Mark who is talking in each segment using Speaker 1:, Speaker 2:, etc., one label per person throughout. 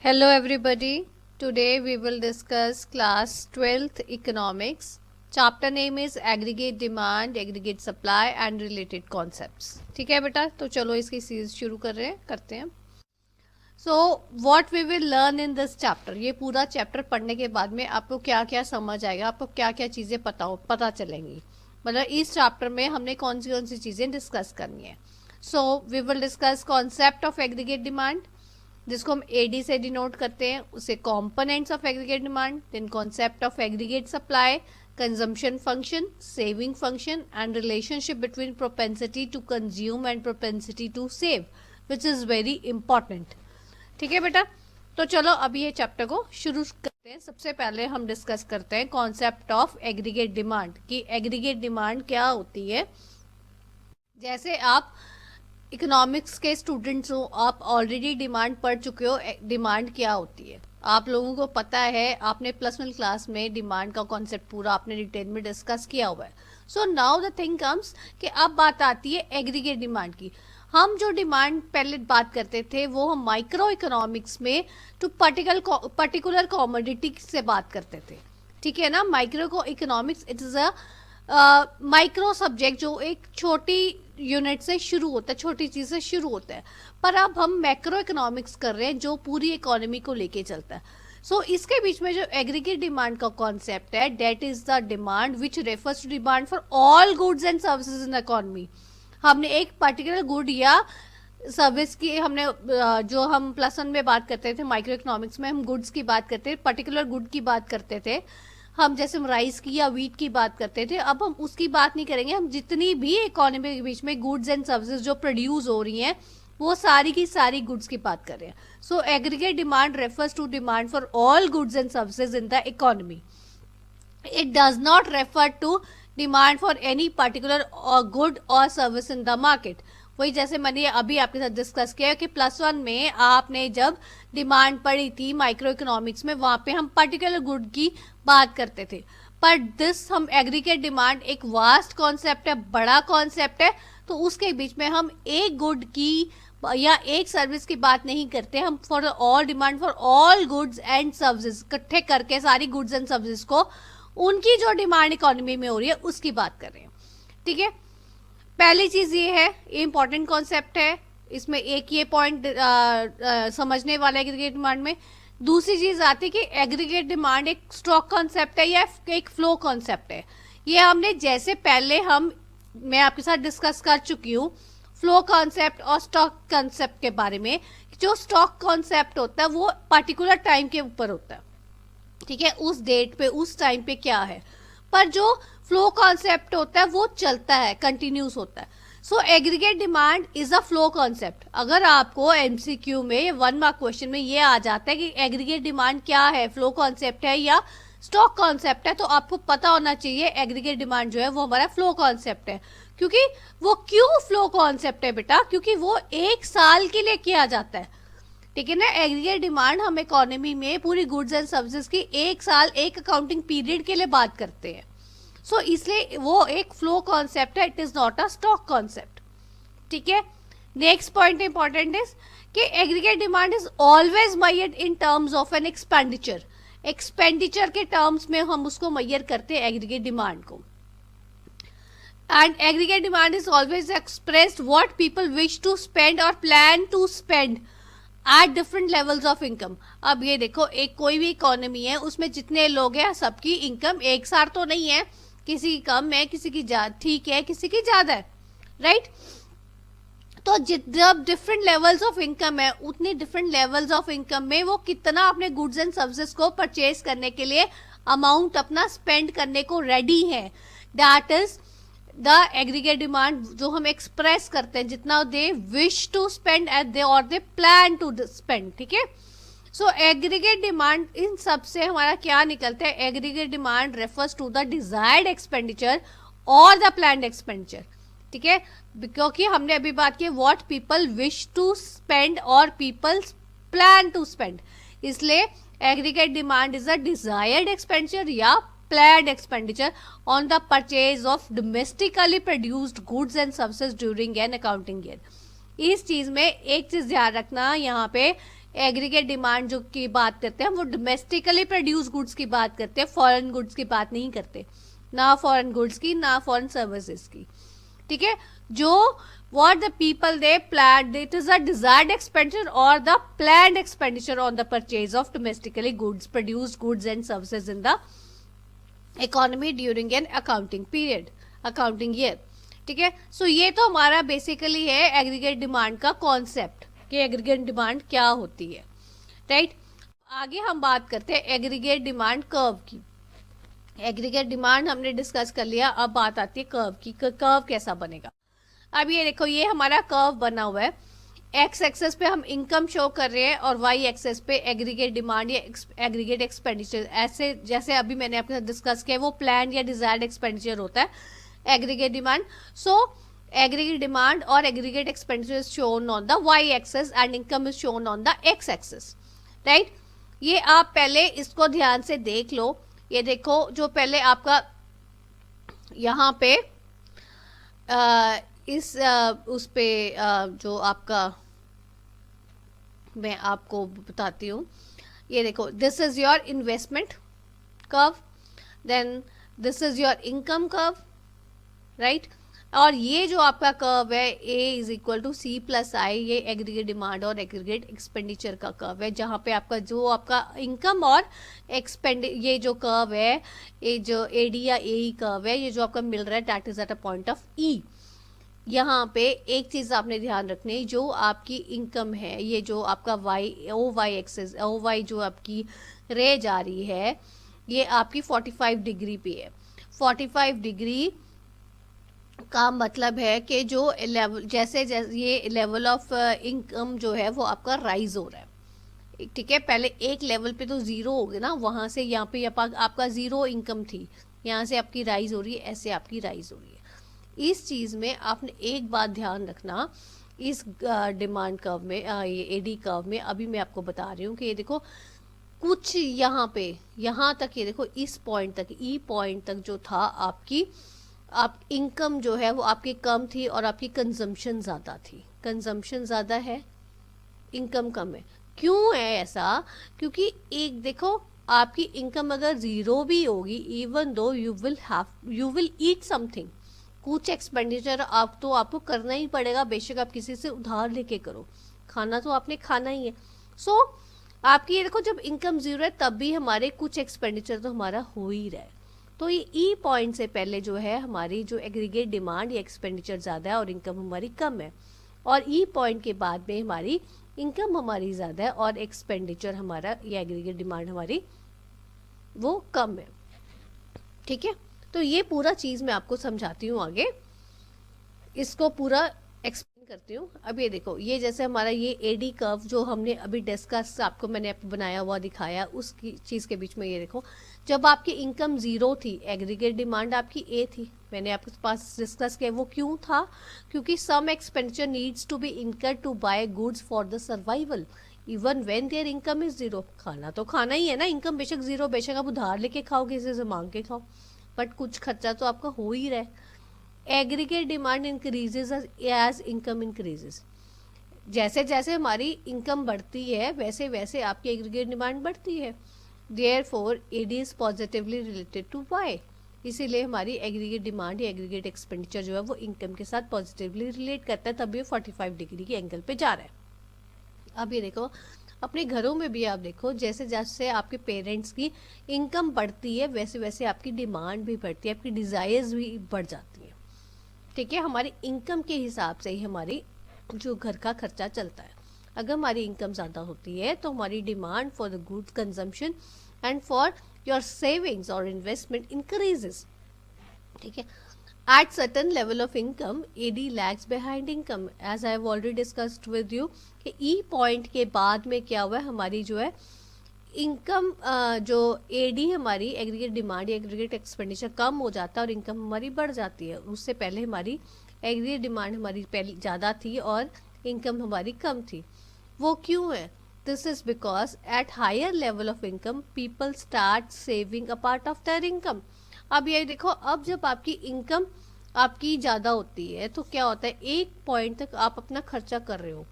Speaker 1: Hello everybody. Today we will discuss class 12th economics. Chapter name is aggregate demand, aggregate supply and related concepts. ठीक है बेटा, तो चलो इसकी series शुरू करते हैं. So what we will learn in this chapter, ये पूरा चैप्टर पढ़ने के बाद में आपको क्या क्या समझ आएगा, आपको क्या क्या चीज़ें पता चलेंगी. मतलब इस चैप्टर में हमने कौन सी चीज़ें डिस्कस करनी है. So we will discuss concept of aggregate demand, जिसको हम AD से डिनोट करते हैं, उसे components of aggregate demand, then concept of aggregate supply, consumption function, saving function and relationship between propensity to consume and propensity to save, which is very important. ठीक है बेटा, तो चलो अभी ये चैप्टर को शुरू करते हैं. सबसे पहले हम डिस्कस करते हैं कॉन्सेप्ट ऑफ एग्रीगेट डिमांड कि एग्रीगेट डिमांड क्या होती है. जैसे आप इकोनॉमिक्स के स्टूडेंट्स हो, आप ऑलरेडी डिमांड पढ़ चुके हो. डिमांड क्या होती है आप लोगों को पता है, आपने +1 क्लास में डिमांड का कॉन्सेप्ट पूरा आपने डिटेल में डिस्कस किया हुआ है. So now the thing comes कि अब बात आती है एग्रीगेट डिमांड की. हम जो डिमांड पहले बात करते थे वो हम माइक्रो इकोनॉमिक्स में टू पर्टिकुलर कॉमोडिटी से बात करते थे. ठीक है ना. Micro economics it is a micro subject जो एक छोटी यूनिट से शुरू होता है, छोटी चीज़ से शुरू होता है. पर अब हम मैक्रो इकोनॉमिक्स कर रहे हैं जो पूरी इकोनॉमी को लेके चलता है. सो इसके बीच में जो एग्रीगेट डिमांड का कॉन्सेप्ट है, that is the demand which refers to demand for all goods and services in economy. हमने एक पर्टिकुलर गुड या सर्विस की, हमने जो हम +1 में बात करते थे माइक्रो इकोनॉमिक्स में, हम गुड्स की बात करते थे, पर्टिकुलर गुड की बात करते थे. हम जैसे हम राइस की या वीट की बात करते थे, अब हम उसकी बात नहीं करेंगे. हम जितनी भी इकोनॉमी के बीच में गुड्स एंड सर्विसेज जो प्रोड्यूस हो रही हैं वो सारी की सारी गुड्स की बात कर रहे हैं. So aggregate demand refers to demand for all goods and services in the economy. It does not refer to demand for any particular good और सर्विस इन द मार्केट. वही जैसे मैंने अभी आपके साथ डिस्कस किया कि +1 में आपने जब डिमांड पढ़ी थी माइक्रो इकोनॉमिक्स में, वहाँ पे हम पर्टिकुलर गुड की बात करते थे. पर दिस हम एग्रीगेट डिमांड एक वास्ट कॉन्सेप्ट है, बड़ा कॉन्सेप्ट है. तो उसके बीच में हम एक गुड की या एक सर्विस की बात नहीं करते. हम for all demand for all goods and services इकट्ठे करके सारी गुड्स एंड सर्विसेज को उनकी जो डिमांड इकोनॉमी में हो रही है उसकी बात कर रहे हैं. ठीक है. पहली चीज़ ये है, ये इंपॉर्टेंट कॉन्सेप्ट है, इसमें एक ये पॉइंट समझने वाला है एग्रीगेट डिमांड में. दूसरी चीज़ आती है कि एग्रीगेट डिमांड एक स्टॉक कॉन्सेप्ट है या एक फ्लो कॉन्सेप्ट है. ये हमने जैसे पहले मैं आपके साथ डिस्कस कर चुकी हूँ फ्लो कॉन्सेप्ट और स्टॉक कॉन्सेप्ट के बारे में. जो स्टॉक कॉन्सेप्ट होता है वो पर्टिकुलर टाइम के ऊपर होता है. ठीक है, उस डेट पे उस टाइम पे क्या है. पर जो फ्लो कॉन्सेप्ट होता है वो चलता है, कंटिन्यूस होता है. So aggregate demand is a flow concept. अगर आपको MCQ में 1 मार्क क्वेश्चन में ये आ जाता है कि एग्रीगेट डिमांड क्या है, फ्लो कॉन्सेप्ट है या स्टॉक कॉन्सेप्ट है, तो आपको पता होना चाहिए एग्रीगेट डिमांड जो है वो हमारा फ्लो कॉन्सेप्ट है. क्योंकि वो क्यों फ्लो कॉन्सेप्ट है बेटा, क्योंकि वो एक साल के लिए किया जाता है. ठीक है ना. एग्रीगेट डिमांड हम इकोनॉमी में पूरी गुड्स एंड सर्विसेज की एक साल एक अकाउंटिंग पीरियड के लिए बात करते हैं. सो इसलिए वो एक फ्लो कॉन्सेप्ट है, it is not a stock concept. ठीक है. नेक्स्ट पॉइंट इंपॉर्टेंट इज कि aggregate demand is always measured in terms of an expenditure. Expenditure के टर्म्स में हम उसको मेजर करते हैं एग्रीगेट डिमांड को. And aggregate demand is always expressed what people wish to spend और plan to spend at different levels of income. अब ये देखो, एक कोई भी इकोनॉमी है उसमें जितने लोग हैं सबकी इनकम एक सार तो नहीं है, किसी की कम है, किसी की ठीक है, किसी की ज्यादा है. राइट. तो जब डिफरेंट लेवल्स ऑफ इनकम है उतनी डिफरेंट लेवल्स ऑफ इनकम में वो कितना अपने गुड्स एंड सर्विसेज को परचेज करने के लिए अमाउंट अपना स्पेंड करने को रेडी है, that is the aggregate demand जो हम एक्सप्रेस करते हैं, जितना दे विश टू स्पेंड और दे प्लान टू स्पेंड. ठीक है. सो एग्रीगेट डिमांड इन सब से हमारा क्या निकलता है, aggregate demand refers to the desired expenditure और द प्लान्ड एक्सपेंडिचर. ठीक है. क्योंकि हमने अभी बात की what people wish to spend और पीपल प्लान टू स्पेंड, इसलिए aggregate demand is a desired expenditure या planned expenditure on the purchase of domestically produced goods and services during an accounting year. इस चीज में एक चीज ध्यान रखना यहाँ पे एग्रीगेट डिमांड जो की बात करते हैं वो डोमेस्टिकली प्रोड्यूस गुड्स की बात करते हैं, फॉरेन गुड्स की बात नहीं करते, ना फॉरेन गुड्स की ना फॉरेन सर्विसेज की, ठीक है। जो what the people they planned, it is a desired expenditure or the planned expenditure on the purchase of domestically goods, produced goods and services in the economy during an accounting period, accounting year, ठीक है। सो ये तो हमारा basically है aggregate demand का concept कि aggregate demand क्या होती है, राइट। आगे हम बात करते हैं एग्रीगेट डिमांड कर्व की। एग्रीगेट डिमांड हमने डिस्कस कर लिया, अब बात आती है कर्व की, कर्व कैसा बनेगा। अब ये देखो, ये हमारा कर्व बना हुआ है, एक्स एक्सेस पे हम इनकम शो कर रहे हैं और वाई एक्सेस पे एग्रीगेट डिमांड या एग्रीगेट एक्सपेंडिचर, ऐसे जैसे अभी मैंने आपके साथ डिस्कस किया वो प्लान या डिजायर्ड एक्सपेंडिचर होता है aggregate demand. So aggregate demand और aggregate expenditure is shown on the y axis and income is shown on the x axis, right. ये आप पहले इसको ध्यान से देख लो। ये देखो, जो पहले आपका यहाँ पे उस पे जो आपका मैं आपको बताती हूँ, ये देखो, this is your investment curve, then this is your income curve, right. और ये जो आपका कर्व है A is equal to C plus I, ये एग्रीगेट डिमांड और एग्रीगेट एक्सपेंडिचर का कर्व है, जहाँ पे आपका जो आपका इनकम और ये जो कर्व है, ये जो AD या AE कर्व है, ये जो आपका मिल रहा है that is at a point of E। यहाँ पे एक चीज़ आपने ध्यान रखनी है, जो आपकी इनकम है, ये जो आपका OY एक्सेस, OY जो आपकी रे जा रही है, ये आपकी 45 डिग्री पे है। 45 डिग्री का मतलब है कि जो लेवल जैसे जैसे ये लेवल ऑफ इनकम जो है वो आपका राइज हो रहा है, ठीक है। पहले एक लेवल पे तो ज़ीरो हो गया ना, वहाँ से यहाँ पे आपका ज़ीरो इनकम थी, यहाँ से आपकी राइज हो रही है, ऐसे आपकी राइज हो रही है। इस चीज़ में आपने एक बात ध्यान रखना, इस डिमांड कर्व में, ये एडी कर्व में, अभी मैं आपको बता रही हूँ कि ये देखो कुछ यहाँ पे, यहाँ तक, ये देखो इस पॉइंट तक, ई पॉइंट तक जो था आपकी, आप इनकम जो है वो आपकी कम थी और आपकी कंजम्पशन ज़्यादा थी। कंजम्पशन ज़्यादा है, इनकम कम है। क्यों है ऐसा? क्योंकि एक देखो, आपकी इनकम अगर ज़ीरो भी होगी, even though you will eat something, कुछ एक्सपेंडिचर आपको करना ही पड़ेगा, बेशक आप किसी से उधार लेके करो, खाना तो आपने खाना ही है। सो आपकी ये देखो, जब इनकम ज़ीरो है तब भी हमारे कुछ एक्सपेंडिचर तो हमारा हो ही रहा है। तो ये ई पॉइंट से पहले जो है हमारी जो एग्रीगेट डिमांड या एक्सपेंडिचर ज़्यादा है और इनकम हमारी कम है, और ई पॉइंट के बाद में हमारी इनकम हमारी ज़्यादा है और एक्सपेंडिचर हमारा या एग्रीगेट डिमांड हमारी वो कम है, ठीक है। तो ये पूरा चीज़ मैं आपको समझाती हूँ, आगे इसको पूरा एक्सप्लेन करती हूँ। अब ये देखो, ये जैसे हमारा ये एडी कर्व जो हमने अभी डिस्कस, आपको मैंने बनाया हुआ दिखाया, उसकी चीज़ के बीच में ये देखो, जब आपकी इनकम ज़ीरो थी, एग्रीगेट डिमांड आपकी ए थी, मैंने आपके पास डिस्कस किया वो क्यों था, क्योंकि some expenditure needs to be incurred to buy goods for the survival even when their income is zero. खाना तो खाना ही है ना, इनकम बेशक ज़ीरो, बेशक आप उधार लेके खाओ, किसी से मांग के खाओ, बट कुछ खर्चा तो आपका हो ही रहा है। Aggregate demand increases as income increases, जैसे जैसे हमारी इनकम बढ़ती है वैसे वैसे आपकी एग्रीगेट डिमांड बढ़ती है। Therefore AD is positively related to y, इसीलिए हमारी एग्रीगेट डिमांड या एग्रीगेट एक्सपेंडिचर जो है वो इनकम के साथ पॉजिटिवली रिलेट करता है, तभी 45 डिग्री के एंगल पे जा रहा है। अब ये देखो, अपने घरों में भी आप देखो, जैसे जैसे आपके पेरेंट्स की इनकम बढ़ती है वैसे वैसे आपकी डिमांड भी बढ़ती है, आपकी डिज़ायर्स भी बढ़ जाती है, ठीक है। हमारी इनकम के हिसाब से ही हमारी जो घर का खर्चा चलता है। अगर हमारी इनकम ज़्यादा होती है तो हमारी demand for the good consumption and for your savings और इन्वेस्टमेंट इंक्रीजेस, ठीक है। At certain level of income, AD lags behind income. As I have already discussed with you कि E point के बाद में क्या हुआ है, हमारी जो है इनकम जो AD हमारी एग्रीगेट डिमांड या एग्रीगेट एक्सपेंडिचर कम हो जाता है और इनकम हमारी बढ़ जाती है। उससे पहले हमारी एग्रीगेट डिमांड हमारी पहले ज़्यादा थी और इनकम हमारी कम थी। वो क्यों है? This is because at higher level of income people start saving a part of their income. अब ये देखो, अब जब आपकी इनकम आपकी ज़्यादा होती है तो क्या होता है, एक पॉइंट तक आप अपना खर्चा कर रहे हो,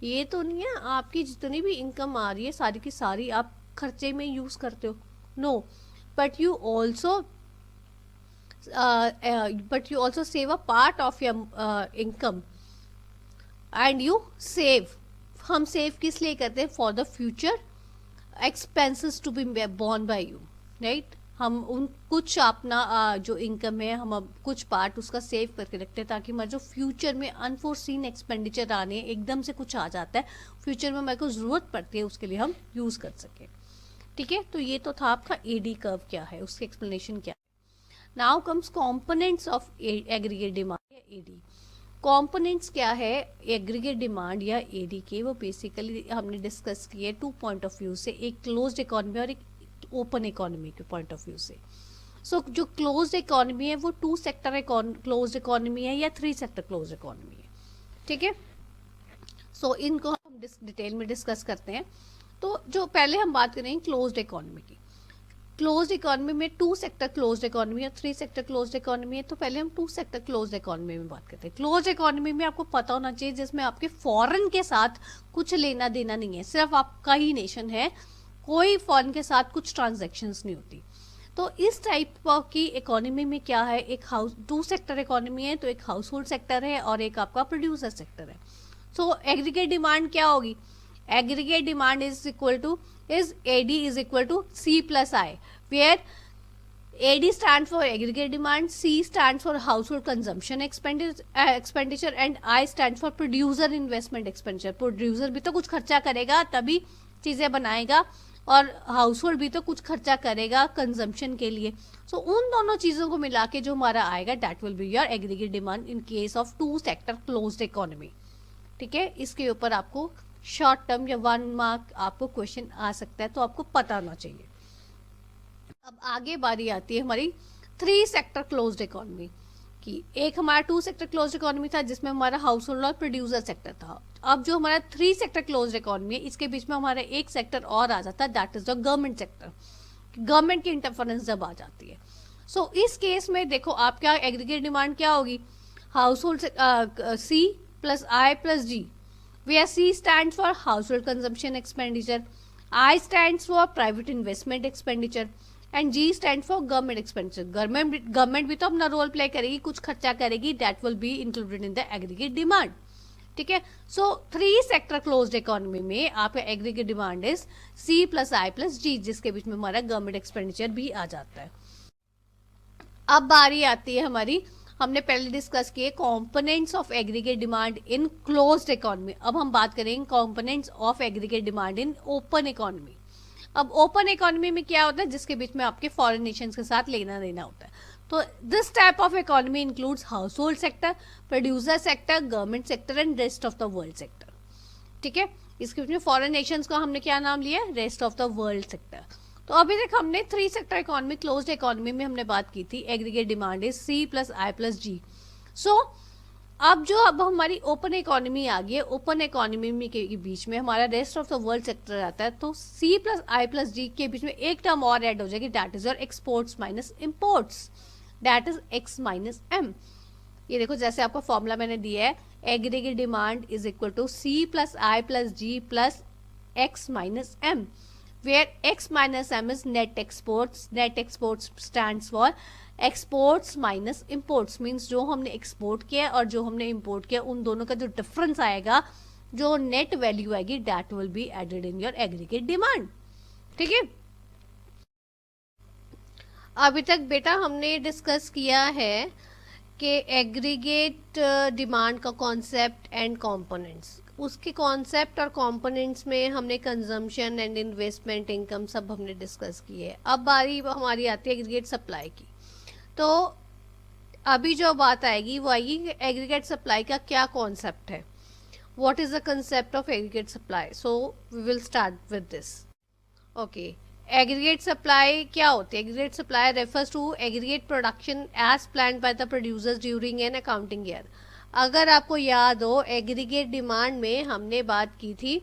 Speaker 1: ये तो नहीं है आपकी जितनी भी इनकम आ रही है सारी की सारी आप खर्चे में यूज करते हो, no, but you also save a part of your income and you save. हम सेव किस लिए करते हैं? For the future expenses to be borne by you, right. हम उन कुछ अपना जो इनकम है हम अब कुछ पार्ट उसका सेव करके रखते हैं ताकि हमारे जो फ्यूचर में अनफोर्सीन एक्सपेंडिचर आने, एकदम से कुछ आ जाता है फ्यूचर में हमारे को ज़रूरत पड़ती है उसके लिए हम यूज़ कर सकें. ठीक है, तो ये तो था आपका एडी कर्व क्या है, उसकी एक्सप्लेनेशन क्या है. Now comes components of aggregate demand या एडी. कंपोनेंट्स क्या है एग्रीगेट डिमांड या एडी के? वो बेसिकली हमने डिस्कस किए 2 पॉइंट ऑफ व्यू से, एक क्लोज्ड इकोनॉमी और एक ओपन इकोनॉमी के पॉइंट ऑफ व्यू से. सो जो क्लोज्ड इकोनॉमी है वो 2 सेक्टर क्लोज्ड इकोनॉमी है या 3 सेक्टर क्लोज्ड इकोनॉमी है. ठीक है, सो इनको हम डिटेल में डिस्कस करते हैं. तो जो पहले हम बात करेंगे क्लोज्ड इकोनॉमी की. क्लोज्ड इकोनॉमी में 2 सेक्टर क्लोज्ड इकोनॉमी और 3 सेक्टर क्लोज्ड इकोनॉमी है. तो पहले हम 2 सेक्टर क्लोज्ड इकोनॉमी में बात करते हैं. क्लोज्ड इकोनॉमी में आपको पता होना चाहिए जिसमें आपके फॉरेन के साथ कुछ लेना देना नहीं है, सिर्फ आपका ही नेशन है, कोई फॉरेन के साथ कुछ ट्रांजैक्शंस नहीं होती. तो इस टाइप की इकोनॉमी में क्या है, एक 2 सेक्टर इकोनॉमी है. तो एक हाउस होल्ड सेक्टर है और एक आपका प्रोड्यूसर सेक्टर है. सो एग्रीगेट डिमांड क्या होगी? Aggregate demand is AD is equal to C plus I, where AD stands for aggregate demand, C stands for household consumption expenditure and I stands for producer investment expenditure. Producer भी तो कुछ खर्चा करेगा तभी चीज़ें बनाएगा और हाउस होल्ड भी तो कुछ खर्चा करेगा कंजम्पशन के लिए. सो उन दोनों चीज़ों को मिला के जो हमारा आएगा that will be your aggregate demand in case of 2 sector closed economy. ठीक है, इसके ऊपर आपको शॉर्ट टर्म या 1 मार्क आपको क्वेश्चन आ सकता है, तो आपको पता होना चाहिए. अब आगे बारी आती है हमारी 3 सेक्टर क्लोज्ड इकोनॉमी की. एक हमारा 2 सेक्टर क्लोज्ड इकोनॉमी था जिसमें हमारा हाउस होल्ड और प्रोड्यूसर सेक्टर था. अब जो हमारा 3 सेक्टर क्लोज्ड इकोनॉमी है इसके बीच में हमारा एक सेक्टर और आ जाता है that is the government sector. Government की इंटरफेरेंस जब आ जाती है. सो इस केस में देखो आप क्या एग्रीगेट डिमांड क्या होगी? House hold C plus I plus G, where C stands for household consumption expenditure, I stands for private investment expenditure and G stands for government expenditure. Government भी तो अपना रोल प्ले करेगी, कुछ खर्चा करेगी, that will be included in the aggregate demand. ठीक है, सो 3 sector closed economy में आपका aggregate demand is C plus I plus G, जिसके बीच में हमारा गवर्नमेंट एक्सपेंडिचर भी आ जाता है. अब बारी आती है हमारी, हमने पहले डिस्कस किए components of aggregate demand in closed economy. अब हम बात करेंगे components of aggregate demand in open economy. अब ओपन इकोनॉमी में क्या होता है? जिसके बीच में आपके फॉरेन नेशंस के साथ लेना देना होता है. तो this type of economy includes house hold sector, producer sector, government sector and rest of the world sector. ठीक है, इसके बीच में फॉरेन नेशंस को हमने क्या नाम लिया? Rest of the world sector. तो अभी तक हमने 3 सेक्टर इकोनॉमी क्लोज्ड इकोनॉमी में हमने बात की थी aggregate demand is C plus I plus G. सो अब हमारी ओपन इकोनॉमी आ गई है. ओपन इकोनॉमी के बीच में हमारा rest of the world sector आता है. तो C plus I plus G के बीच में एक टर्म और ऐड हो जाएगी that is your exports minus imports, that is X minus M. ये देखो जैसे आपका फॉर्मूला मैंने दिया है, aggregate demand is equal to C plus I plus G plus X minus M, where X minus M is net exports. Net exports stands for exports minus imports, means जो हमने export किया और जो हमने import किया उन दोनों का जो डिफरेंस आएगा, जो नेट वैल्यू आएगी that will be added in your aggregate demand. ठीक है, अभी तक बेटा हमने डिस्कस किया है कि एग्रीगेट डिमांड का कॉन्सेप्ट एंड कंपोनेंट्स. उसके कॉन्सेप्ट और कंपोनेंट्स में हमने कंजम्पशन एंड इन्वेस्टमेंट इनकम सब हमने डिस्कस किए. अब बारी हमारी आती है एग्रीगेट सप्लाई की. तो अभी जो बात आएगी वो आएगी कि एग्रीगेट सप्लाई का क्या कॉन्सेप्ट है, what is the concept of aggregate supply. So we will start with this. Okay, aggregate supply क्या होती है? Aggregate supply refers to aggregate production as planned by the producers during an accounting year. अगर आपको याद हो aggregate demand में हमने बात की थी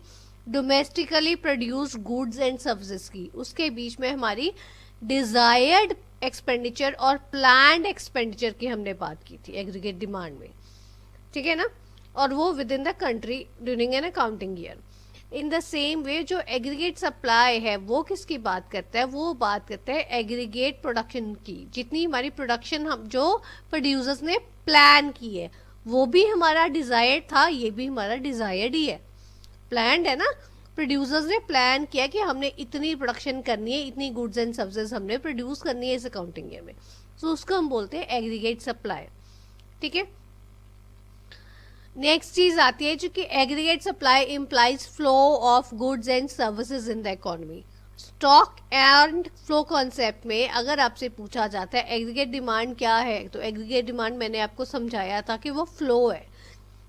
Speaker 1: domestically produced goods and services की. उसके बीच में हमारी डिजायर्ड एक्सपेंडिचर और प्लान्ड एक्सपेंडिचर की हमने बात की थी एग्रीगेट डिमांड में. ठीक है ना, और वो with in the country during an accounting year. In the same वे जो एग्रीगेट सप्लाई है वो किसकी बात करता है, वो बात करता है एग्रीगेट प्रोडक्शन की। जितनी हमारी प्रोडक्शन हम जो प्रोड्यूसर्स ने प्लान की है वो भी हमारा डिजायर्ड था, ये भी हमारा डिजायर्ड ही है, प्लान्ड है ना। प्रोड्यूसर्स ने प्लान किया कि हमने इतनी प्रोडक्शन करनी है, इतनी गुड्स एंड सर्विसेज हमने प्रोड्यूस करनी है इस अकाउंटिंग ईयर में, तो उसको हम बोलते हैं एग्रीगेट सप्लाई। ठीक है, नेक्स्ट चीज आती है जो कि aggregate supply implies flow of goods and services in the economy. Stock and flow concept में अगर आपसे पूछा जाता है एग्रीगेट डिमांड क्या है, तो एग्रीगेट डिमांड मैंने आपको समझाया था कि वो फ्लो है,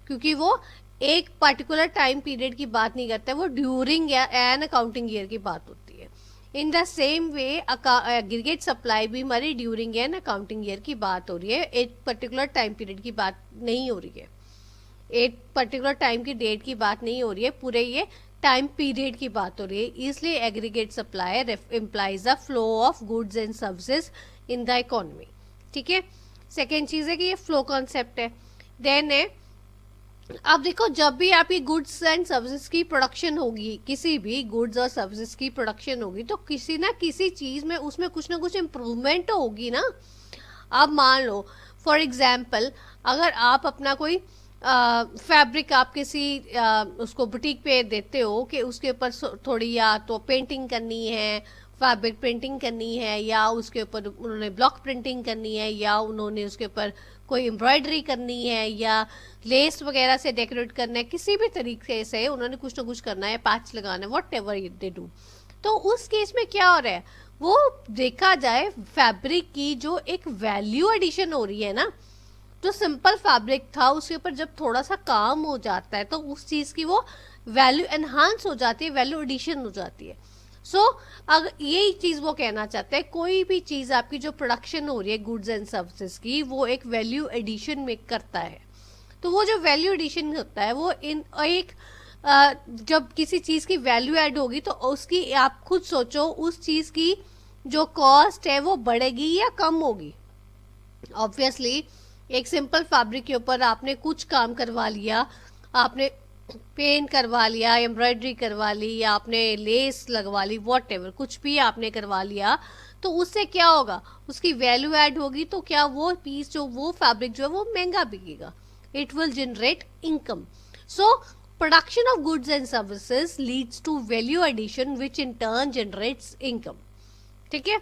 Speaker 1: क्योंकि वो एक पर्टिकुलर टाइम पीरियड की बात नहीं करता है, वो ड्यूरिंग एन अकाउंटिंग ईयर की बात होती है। इन the same way aggregate supply भी हमारी ड्यूरिंग एन अकाउंटिंग ईयर की बात हो रही है, एक पर्टिकुलर टाइम पीरियड की बात नहीं हो रही है, एक पर्टिकुलर टाइम की डेट की बात नहीं हो रही है, पूरे ये टाइम पीरियड की बात हो रही है। इसलिए aggregate supply implies a flow of goods and services in the economy. ठीक है, सेकेंड चीज है कि ये फ्लो कॉन्सेप्ट है। देन है, अब देखो जब भी आपकी गुड्स एंड सर्विसेज की प्रोडक्शन होगी, किसी भी गुड्स और सर्विसेज की प्रोडक्शन होगी, तो किसी ना किसी चीज में उसमें कुछ ना कुछ इम्प्रूवमेंट तो होगी ना। अब मान लो फॉर एग्जाम्पल अगर आप अपना कोई फैब्रिक आप किसी उसको बुटीक पे देते हो कि उसके ऊपर थोड़ी या तो पेंटिंग करनी है, फैब्रिक प्रिंटिंग करनी है, या उसके ऊपर उन्होंने ब्लॉक प्रिंटिंग करनी है, या उन्होंने उसके ऊपर कोई एम्ब्रॉयडरी करनी है, या लेस वगैरह से डेकोरेट करना है, किसी भी तरीके से उन्होंने कुछ ना कुछ करना है, पैच लगाना है, वॉट एवर दे डू। तो उस केस में क्या हो रहा है, वो देखा जाए फैब्रिक की जो एक वैल्यू एडिशन हो रही है ना, जो सिंपल फैब्रिक था उसके ऊपर जब थोड़ा सा काम हो जाता है तो उस चीज की वो वैल्यू एनहांस हो जाती है, वैल्यू एडिशन हो जाती है। सो अगर यही चीज वो कहना चाहते हैं, कोई भी चीज आपकी जो प्रोडक्शन हो रही है गुड्स एंड सर्विसेज की, वो एक वैल्यू एडिशन में करता है। तो वो जो वैल्यू एडिशन होता है वो इन एक जब किसी चीज की वैल्यू ऐड होगी तो उसकी आप खुद सोचो उस चीज की जो कॉस्ट है वो बढ़ेगी या कम होगी। ऑब्वियसली एक सिंपल फैब्रिक के ऊपर आपने कुछ काम करवा लिया, आपने पेंट करवा लिया, एम्ब्रॉयडरी करवा ली, या आपने लेस लगवा ली, वॉट एवर कुछ भी आपने करवा लिया, तो उससे क्या होगा, उसकी वैल्यू ऐड होगी, तो क्या वो पीस जो वो फैब्रिक जो है वो महंगा बिकेगा, it will generate income. So production of goods and services leads to value addition which in turn generates income. ठीक है,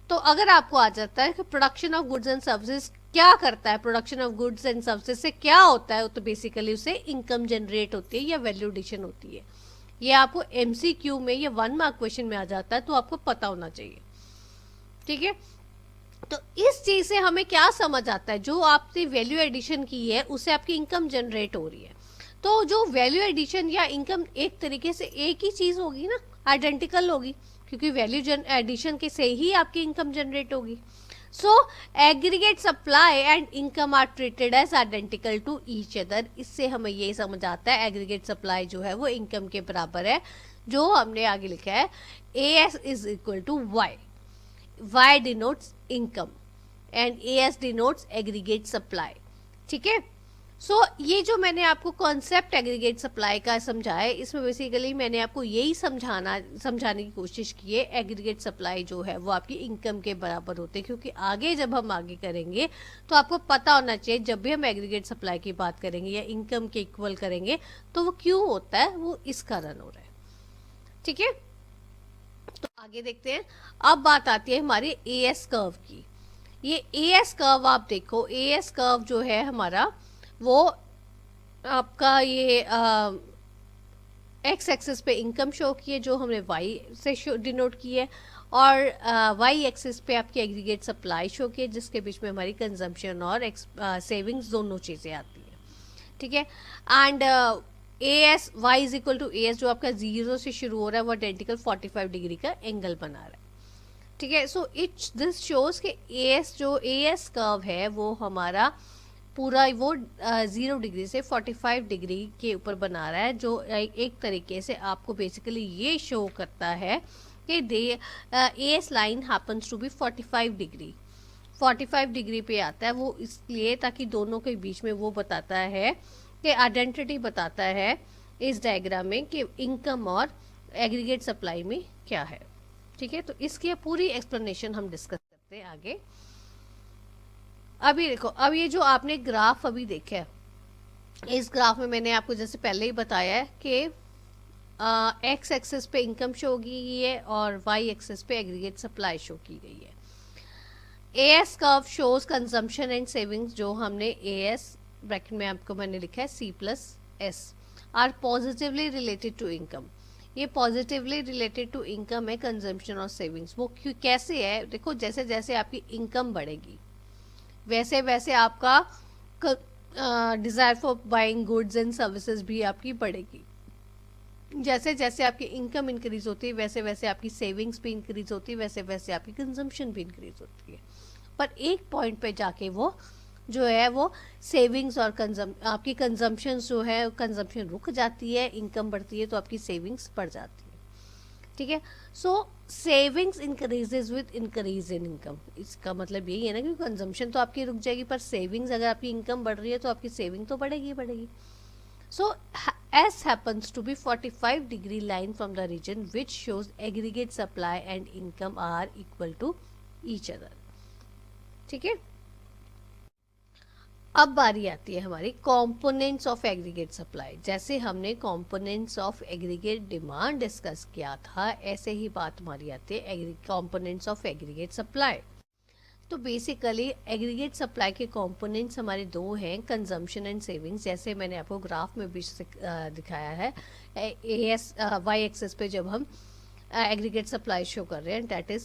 Speaker 1: तो अगर आपको आ जाता है कि production of goods and services क्या करता है, production of goods and services से क्या होता है, तो बेसिकली उससे इनकम जनरेट होती है या वैल्यू एडिशन होती है। ये आपको एमसीक्यू में या 1 मार्क क्वेश्चन में आ जाता है, तो आपको पता होना चाहिए। ठीक है, तो इस चीज से हमें क्या समझ आता है, जो आपने वैल्यू एडिशन की है उससे आपकी इनकम जनरेट हो रही है। तो जो वैल्यू एडिशन या इनकम एक तरीके से एक ही चीज होगी ना, आइडेंटिकल होगी, क्योंकि वैल्यू एडिशन के से ही आपकी इनकम जनरेट होगी। So aggregate supply and income are treated as identical to each other. इससे हमें ये समझ आता है एग्रीगेट सप्लाई जो है वो इनकम के बराबर है, जो हमने आगे लिखा है AS is equal to y. Y denotes income and AS denotes aggregate supply. ठीक है, सो ये जो मैंने आपको कॉन्सेप्ट एग्रीगेट सप्लाई का समझाया, इसमें बेसिकली मैंने आपको यही समझाने की कोशिश की है, एग्रीगेट सप्लाई जो है वो आपकी इनकम के बराबर होते हैं, क्योंकि आगे जब हम आगे करेंगे तो आपको पता होना चाहिए जब भी हम एग्रीगेट सप्लाई की बात करेंगे या इनकम के इक्वल करेंगे तो वो क्यों होता है, वो इस कारण हो रहा है। ठीक है, तो आगे देखते हैं। अब बात आती है हमारे AS कर्व की। ये AS कर्व आप देखो, AS कर्व जो है हमारा वो आपका ये एक्स एक्सिस पे इनकम शो की है जो हमने वाई से डिनोट की है, और वाई एक्सिस पे आपकी एग्रीगेट सप्लाई शो की है जिसके बीच में हमारी कंजम्पशन और सेविंग्स दोनों चीज़ें आती हैं। ठीक है, and AS y is equal to AS जो आपका 0 से शुरू हो रहा है वो आइडेंटिकल 45 डिग्री का एंगल बना रहा है। ठीक है, सो दिस शोज कि AS जो AS कर्व है वो हमारा पूरा वो 0 डिग्री से 45 डिग्री के ऊपर बना रहा है, जो एक तरीके से आपको बेसिकली ये शो करता है कि AS line happens to be 45 degree, 45 degree पे आता है वो इसलिए ताकि दोनों के बीच में वो बताता है कि आइडेंटिटी बताता है इस डायग्राम में कि इनकम और एग्रीगेट सप्लाई में क्या है। ठीक है, तो इसकी पूरी एक्सप्लेनेशन हम डिस्कस करते हैं आगे। अभी देखो, अब ये जो आपने ग्राफ अभी देखा है, इस ग्राफ में मैंने आपको जैसे पहले ही बताया है कि एक्स एक्सेस पे इनकम शो की गई है और वाई एक्सेस पे एग्रीगेट सप्लाई शो की गई है। As curve shows consumption and savings, जो हमने एएस ब्रैकेट में आपको मैंने लिखा है C+S are positively related to income. ये पॉजिटिवली रिलेटेड टू इनकम है, कंजम्पशन और सेविंग्स। वो क्यों, कैसे है, देखो जैसे जैसे आपकी इनकम बढ़ेगी वैसे वैसे आपका desire for buying goods and services भी आपकी बढ़ेगी। जैसे जैसे आपकी इनकम इंक्रीज होती है वैसे वैसे आपकी सेविंग्स भी इंक्रीज होती है, वैसे वैसे आपकी कंजम्पशन भी इंक्रीज होती है। पर एक पॉइंट पे जाके वो जो है वो सेविंग्स और आपकी कंजम्पशन जो है कंजम्पशन रुक जाती है, इनकम बढ़ती है तो आपकी सेविंग्स बढ़ जाती है। ठीक है, so savings increases with increase in income. इसका मतलब यही है ना कि कंजम्पशन तो आपकी रुक जाएगी पर सेविंग्स, अगर आपकी इनकम बढ़ रही है तो आपकी सेविंग तो बढ़ेगी ही बढ़ेगी। So S happens to be 45-degree line from the region which shows aggregate supply and income are equal to each other. ठीक है, अब बारी आती है हमारी कंपोनेंट्स ऑफ एग्रीगेट सप्लाई। जैसे हमने components of aggregate demand discuss किया था, ऐसे ही बात हमारी आती है कंपोनेंट्स ऑफ एग्रीगेट सप्लाई। तो बेसिकली एग्रीगेट सप्लाई के कंपोनेंट्स हमारे दो हैं, कंजम्पशन एंड सेविंग्स। जैसे मैंने आपको ग्राफ में भी दिखाया है, एएस वाई एक्सेस पे जब हम एग्रीगेट सप्लाई शो कर रहे हैं, दैट इज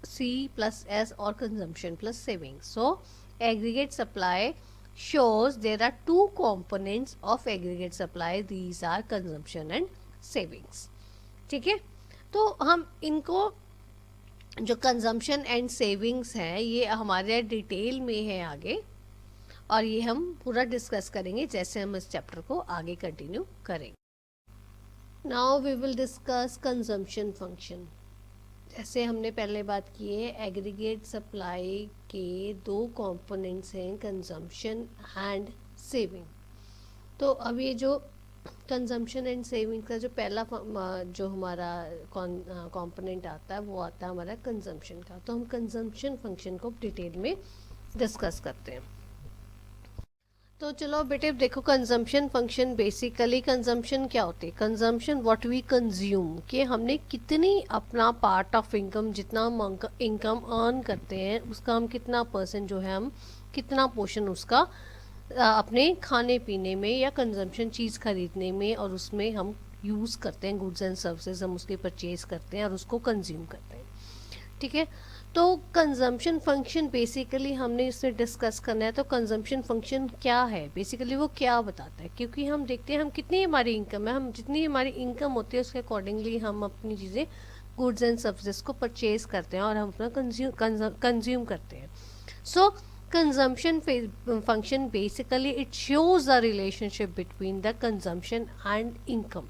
Speaker 1: C+S और consumption plus savings. So aggregate supply shows there are two components of aggregate supply, these are consumption and savings। ठीक है, तो हम इनको जो कंजम्पशन एंड सेविंग्स हैं ये हमारे डिटेल में है आगे, और ये हम पूरा डिस्कस करेंगे जैसे हम इस चैप्टर को आगे कंटिन्यू करेंगे। Now we will discuss consumption function. जैसे हमने पहले बात की है, एग्रीगेट सप्लाई के दो कंपोनेंट्स हैं, कंजम्पशन एंड सेविंग। तो अब ये जो कंजम्पशन एंड सेविंग का जो पहला जो हमारा कंपोनेंट आता है वो आता है हमारा कंजम्पशन का। तो हम कंजम्पशन फंक्शन को डिटेल में डिस्कस करते हैं। तो चलो बेटे देखो, कंजम्पशन फंक्शन बेसिकली कंजम्पशन क्या होती है, कंजम्पशन व्हाट वी कंज्यूम, कि हमने कितनी अपना पार्ट ऑफ इनकम, जितना हम इनकम अर्न करते हैं उसका हम कितना परसेंट जो है हम कितना पोर्शन उसका अपने खाने पीने में या कंजम्पशन चीज़ खरीदने में और उसमें हम यूज़ करते हैं, गुड्स एंड सर्विसेज हम उसके परचेज करते हैं और उसको कंज्यूम करते हैं। ठीक है, तो कंजम्पशन फंक्शन बेसिकली हमने इसमें डिस्कस करना है। तो कंजम्पशन फंक्शन क्या है, बेसिकली वो क्या बताता है, क्योंकि हम देखते हैं हम कितनी हमारी इनकम है, हम जितनी हमारी इनकम होती है उसके अकॉर्डिंगली हम अपनी चीज़ें गुड्स एंड सर्विसेज को परचेज करते हैं और हम अपना कंज्यूम करते हैं। So consumption function basically it shows the relationship between the consumption and income.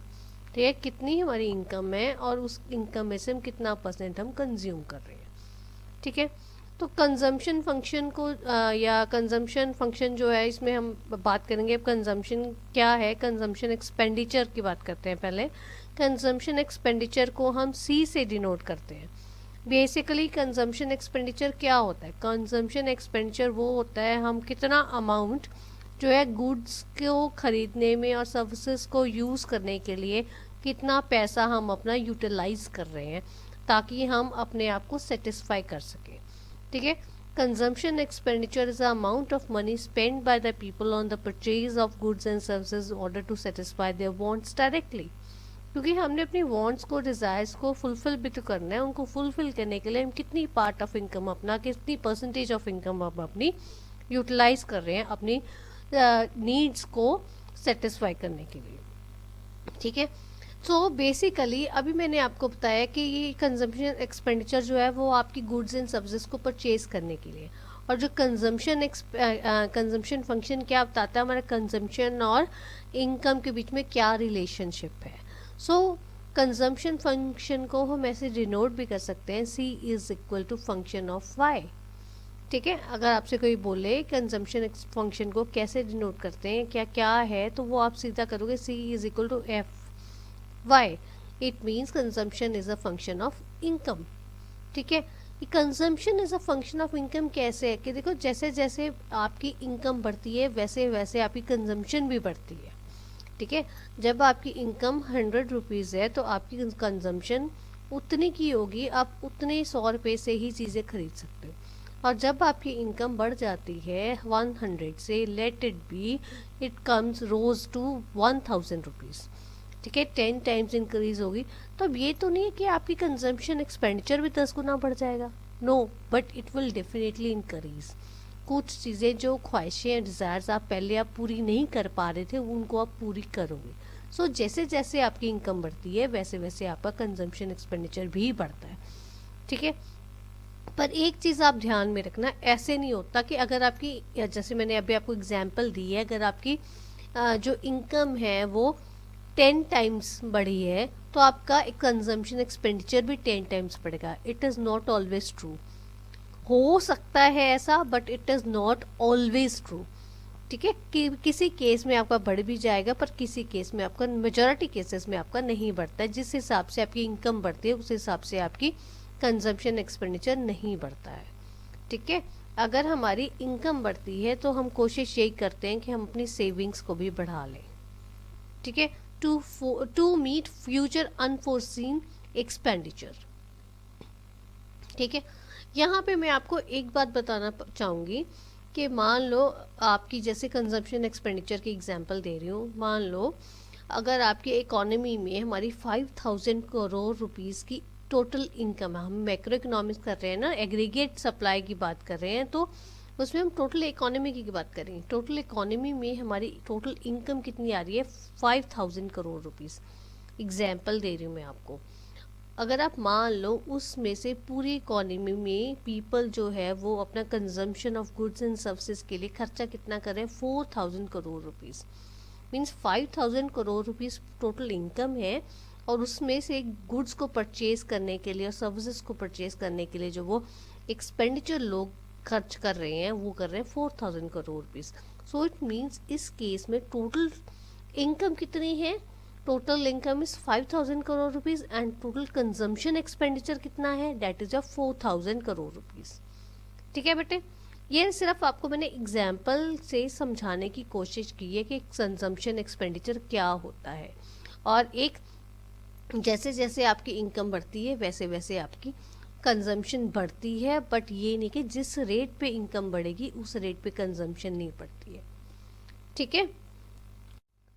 Speaker 1: ठीक है, कितनी हमारी इनकम है और उस इनकम में से हम कितना परसेंट हम कंज्यूम कर रहे हैं। ठीक है, तो कंजम्पशन फंक्शन को या कंजम्पशन फंक्शन जो है इसमें हम बात करेंगे कंजम्पशन क्या है। कंजम्पशन एक्सपेंडिचर की बात करते हैं पहले। कंजम्पशन एक्सपेंडिचर को हम C से डिनोट करते हैं। बेसिकली कंजम्पशन एक्सपेंडिचर क्या होता है, कंजम्पशन एक्सपेंडिचर वो होता है हम कितना अमाउंट जो है गुड्स को खरीदने में और सर्विसेज को यूज़ करने के लिए कितना पैसा हम अपना यूटिलाइज कर रहे हैं ताकि हम अपने आप को सेटिस्फाई कर सकें। ठीक है, consumption expenditure is the amount of money spend by the people on the purchase of goods and services in order to satisfy their wants directly. क्योंकि हमने अपनी वांट्स को, डिज़ायर्स को फुलफिल भी तो करना है, उनको फुलफिल करने के लिए हम कितनी पार्ट ऑफ इनकम अपना, कितनी परसेंटेज ऑफ इनकम हम अपनी यूटिलाइज कर रहे हैं अपनी नीड्स को सेटिस्फाई करने के लिए। ठीक है, तो बेसिकली अभी मैंने आपको बताया कि ये कंजम्पशन एक्सपेंडिचर जो है वो आपकी गुड्स एंड सर्विसेज को परचेज करने के लिए, और जो कंजम्पशन फंक्शन क्या बताता है, हमारा कंजम्पशन और इनकम के बीच में क्या रिलेशनशिप है। सो कंजम्पशन फंक्शन को हम ऐसे डिनोट भी कर सकते हैं, C is equal to function of Y। ठीक है, अगर आपसे कोई बोले कंजम्पशन फंक्शन को कैसे डिनोट करते हैं, क्या क्या है, तो वो आप सीधा करोगे C is equal to f y, it means consumption is a function of income. ठीक है, ये consumption is a function of income कैसे है कि देखो जैसे जैसे आपकी इनकम बढ़ती है वैसे वैसे आपकी कंजम्पशन भी बढ़ती है। ठीक है, जब आपकी इनकम 100 रुपीज़ है तो आपकी कंजम्पशन उतनी की होगी, आप उतने 100 रुपये से ही चीज़ें खरीद सकते हो। और जब आपकी इनकम बढ़ जाती है 100 से, let it be it comes rose to 1000 rupees, ठीक है, 10 टाइम्स इंक्रीज होगी, तो अब ये तो नहीं है कि आपकी कंजम्पशन एक्सपेंडिचर भी 10 गुना बढ़ जाएगा, no, but it will definitely increase. कुछ चीज़ें जो ख्वाहिशें डिज़ायर्स आप पहले आप पूरी नहीं कर पा रहे थे उनको आप पूरी करोगे। सो जैसे जैसे आपकी इनकम बढ़ती है वैसे वैसे आपका कंजम्पशन एक्सपेंडिचर भी बढ़ता है। ठीक है, पर एक चीज़ आप ध्यान में रखना, ऐसे नहीं होता कि अगर आपकी, जैसे मैंने अभी आपको एग्जांपल दी है, अगर आपकी जो इनकम है वो 10 टाइम्स बढ़ी है तो आपका कंजम्पशन एक्सपेंडिचर भी 10 टाइम्स बढ़ेगा। It is not always true, हो सकता है ऐसा, but it is not always true. ठीक है, कि किसी केस में आपका बढ़ भी जाएगा पर किसी केस में आपका, मेजॉरिटी केसेस में आपका नहीं बढ़ता है। जिस हिसाब से आपकी इनकम बढ़ती है उस हिसाब से आपकी कंजम्पशन एक्सपेंडिचर नहीं बढ़ता है। ठीक है, अगर हमारी इनकम बढ़ती है तो हम कोशिश यही करते हैं कि हम अपनी सेविंग्स को भी बढ़ा लें। ठीक है, to meet future unforeseen expenditure. ठीक है, यहाँ पे मैं आपको एक बात बताना चाहूँगी कि मान लो आपकी, जैसे कंजम्पशन एक्सपेंडिचर की एग्जांपल दे रही हूँ, मान लो अगर आपकी इकोनॉमी में हमारी 5000 करोड़ रुपीस की टोटल इनकम है, हम मैक्रो इकोनॉमिक्स कर रहे हैं ना, एग्रीगेट सप्लाई की बात कर रहे हैं, तो उसमें हम टोटल इकोनॉमी की बात करें। टोटल इकोनॉमी में हमारी टोटल इनकम कितनी आ रही है, 5000 करोड़ रुपीस। एग्जाम्पल दे रही हूँ मैं आपको। अगर आप मान लो उसमें से पूरी इकोनॉमी में पीपल जो है वो अपना consumption of goods and services के लिए खर्चा कितना कर रहे हैं, 4000 crore rupees. Means 5000 crore rupees total income है, और उसमें से गुड्स को परचेज करने के लिए और सर्विसेज को परचेज करने के लिए जो वो एक्सपेंडिचर लोग खर्च कर रहे हैं वो कर रहे हैं 4000 crore rupees. So it means इस केस में टोटल इनकम कितनी है, total income is 5000 crore rupees and total consumption expenditure कितना है, दैट इज 4000 करोड़ रुपीज। ठीक है बेटे, ये सिर्फ आपको मैंने एग्जाम्पल से समझाने की कोशिश की है कि कंजम्पशन एक्सपेंडिचर क्या होता है, और एक जैसे जैसे आपकी इनकम बढ़ती है वैसे वैसे आपकी कंजम्पशन बढ़ती है, बट ये नहीं कि जिस रेट पे इनकम बढ़ेगी उस रेट पे कंजम्पशन नहीं बढ़ती है। ठीक है,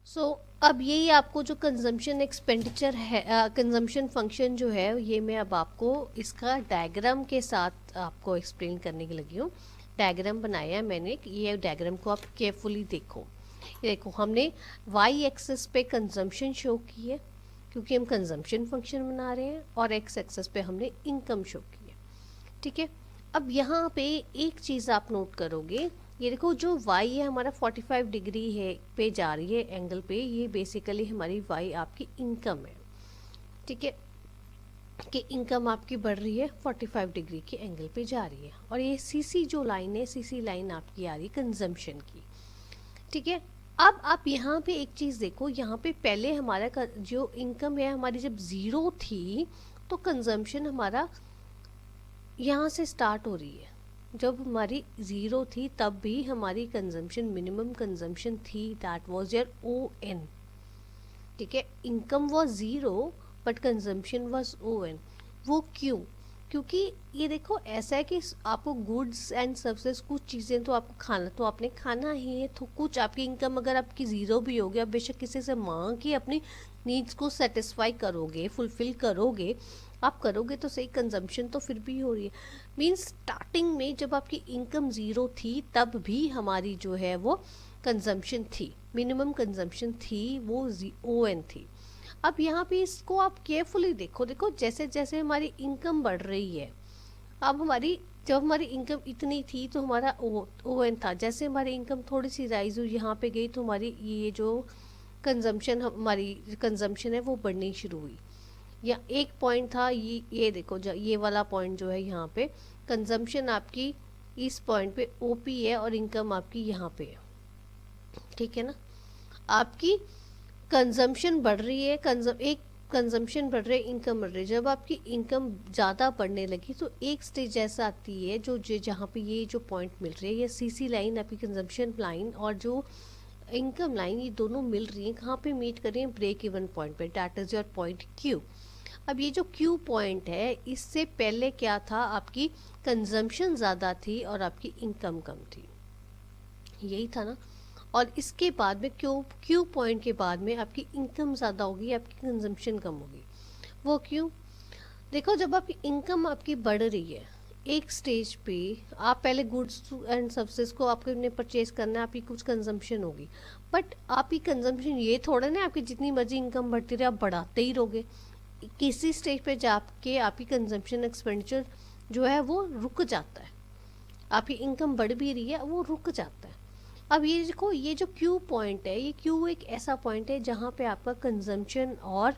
Speaker 1: सो अब यही आपको जो कंजम्पशन एक्सपेंडिचर है, कंजम्पशन फंक्शन जो है, ये मैं अब आपको इसका डायग्राम के साथ आपको एक्सप्लेन करने की लगी हूँ। डायग्राम बनाया है मैंने, ये डायग्राम को आप केयरफुली देखो। ये देखो, हमने वाई एक्सेस पे कंजम्पशन शो की है क्योंकि हम कंजम्पशन फंक्शन बना रहे हैं, और एक्स एक्सेस पे हमने इनकम शो की है। ठीक है, अब यहाँ पे एक चीज़ आप नोट करोगे, ये देखो जो y है हमारा 45 डिग्री है पे जा रही है एंगल पे, ये बेसिकली हमारी y आपकी इनकम है। ठीक है, कि इनकम आपकी बढ़ रही है 45 डिग्री के एंगल पे जा रही है, और ये CC जो लाइन है, CC लाइन आपकी आ रही है कंजम्पशन की। ठीक है, अब आप यहाँ पे एक चीज़ देखो, यहाँ पे पहले हमारा जो इनकम है हमारी जब ज़ीरो थी तो कंजम्पशन हमारा यहाँ से स्टार्ट हो रही है। जब हमारी ज़ीरो थी तब भी हमारी कंजम्पशन, मिनिमम कंजम्पशन थी, दैट वाज योर ON। ठीक है, income was zero but consumption was ON। वो क्यों, क्योंकि ये देखो ऐसा है कि आपको गुड्स एंड सर्विसेज, कुछ चीज़ें तो आपको खाना तो आपने खाना ही है, तो कुछ आपकी इनकम अगर आपकी ज़ीरो भी होगी, आप बेशक किसी से मांग के अपनी नीड्स को सेटिस्फाई करोगे, फुलफिल करोगे, आप करोगे तो सही, कंजम्पशन तो फिर भी हो रही है। मीन्स स्टार्टिंग में जब आपकी इनकम ज़ीरो थी तब भी हमारी जो है वो कंजम्पशन थी, मिनिमम कंजम्पशन थी, वो ON थी। अब यहाँ पे इसको आप केयरफुली देखो, देखो जैसे जैसे हमारी इनकम बढ़ रही है, अब हमारी, जब हमारी इनकम इतनी थी तो हमारा ON था, जैसे हमारी इनकम थोड़ी सी राइज हुई यहाँ पे गई तो हमारी ये जो कंजम्पशन, हमारी कंजम्पशन है वो बढ़नी शुरू हुई। या एक पॉइंट था ये देखो, ये वाला पॉइंट जो है यहाँ पे कंजम्पशन आपकी इस पॉइंट पे ओपी है और इनकम आपकी यहाँ पे है, ठीक है ना। आपकी कंजम्पशन बढ़ रही है, कंजम्पशन बढ़ रही है, इनकम बढ़ रही है। जब आपकी इनकम ज़्यादा बढ़ने लगी तो एक स्टेज ऐसा आती है जो जहाँ पे ये जो पॉइंट मिल रही है, ये सीसी लाइन आपकी कंजम्पशन लाइन और जो इनकम लाइन, ये दोनों मिल रही हैं, कहाँ पे मीट कर रही हैं, ब्रेक इवन पॉइंट पे, that is your point Q. अब ये जो क्यू पॉइंट है, इससे पहले क्या था, आपकी कंजम्पशन ज़्यादा थी और आपकी इनकम कम थी, यही था ना। और इसके बाद में क्यू पॉइंट के बाद में आपकी इनकम ज़्यादा होगी, आपकी कंजम्पशन कम होगी। वो क्यों? देखो, जब आपकी इनकम आपकी बढ़ रही है, एक स्टेज पे आप पहले गुड्स एंड सर्विसेज को आपको परचेज करना है, आपकी कुछ कंजम्पशन होगी, बट आपकी कंजम्पशन ये थोड़ा ना आपकी जितनी मर्जी इनकम बढ़ती रहे आप बढ़ाते ही रहोगे। किसी स्टेज पे जाके आपकी कंजम्पशन एक्सपेंडिचर जो है वो रुक जाता है, आपकी इनकम बढ़ भी रही है वो रुक जाता है। अब ये देखो, ये जो क्यू पॉइंट है, ये क्यू एक ऐसा पॉइंट है जहाँ पे आपका कंजम्पशन और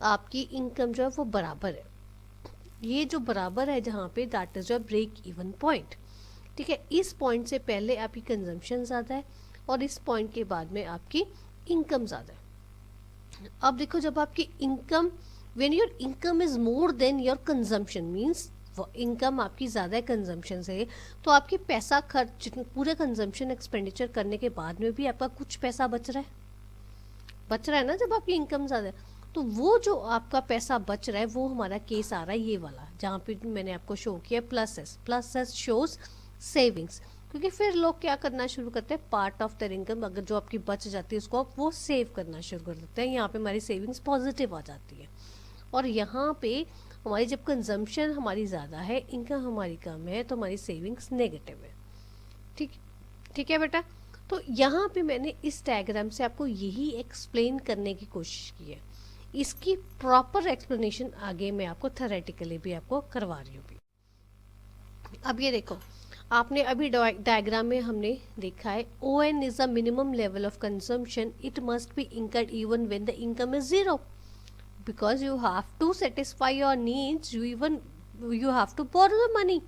Speaker 1: आपकी इनकम जो है वो बराबर है। ये जो बराबर है जहाँ पे, that is your break even point, ठीक है। इस पॉइंट से पहले आपकी कंजम्पशन ज़्यादा है और इस पॉइंट के बाद में आपकी इनकम ज़्यादा है। अब देखो, जब आपकी income, when your income is more than your consumption, means income आपकी ज़्यादा है कंजम्पशन से, तो आपकी पैसा खर्च, पूरे कंजम्पशन एक्सपेंडिचर करने के बाद में भी आपका कुछ पैसा बच रहा है ना, जब आपकी इनकम ज़्यादा है। तो वो जो आपका पैसा बच रहा है, वो हमारा केस आ रहा है ये वाला, जहाँ पे मैंने आपको शो किया प्लस एस शोज सेविंग्स। क्योंकि फिर लोग क्या करना शुरू करते हैं, पार्ट ऑफ देयर इनकम अगर जो आपकी बच जाती है उसको आप वो सेव करना शुरू कर देते हैं। यहाँ पे हमारी सेविंग्स पॉजिटिव आ जाती है। और यहाँ पे हमारी जब कंजम्पशन हमारी ज़्यादा है, इनकम हमारी कम है, तो हमारी सेविंग्स नेगेटिव है, ठीक है बेटा। तो यहाँ पे मैंने इस डायग्राम से आपको यही एक्सप्लेन करने की कोशिश की है। इसकी प्रॉपर एक्सप्लेनेशन आगे मैं आपको थ्योरेटिकली भी आपको करवा रही हूँ। अब ये देखो, आपने अभी डायग्राम में हमने देखा है, O N is the minimum level of consumption, it must be incurred even when the income is zero, because you have to satisfy your needs, you have to borrow the money.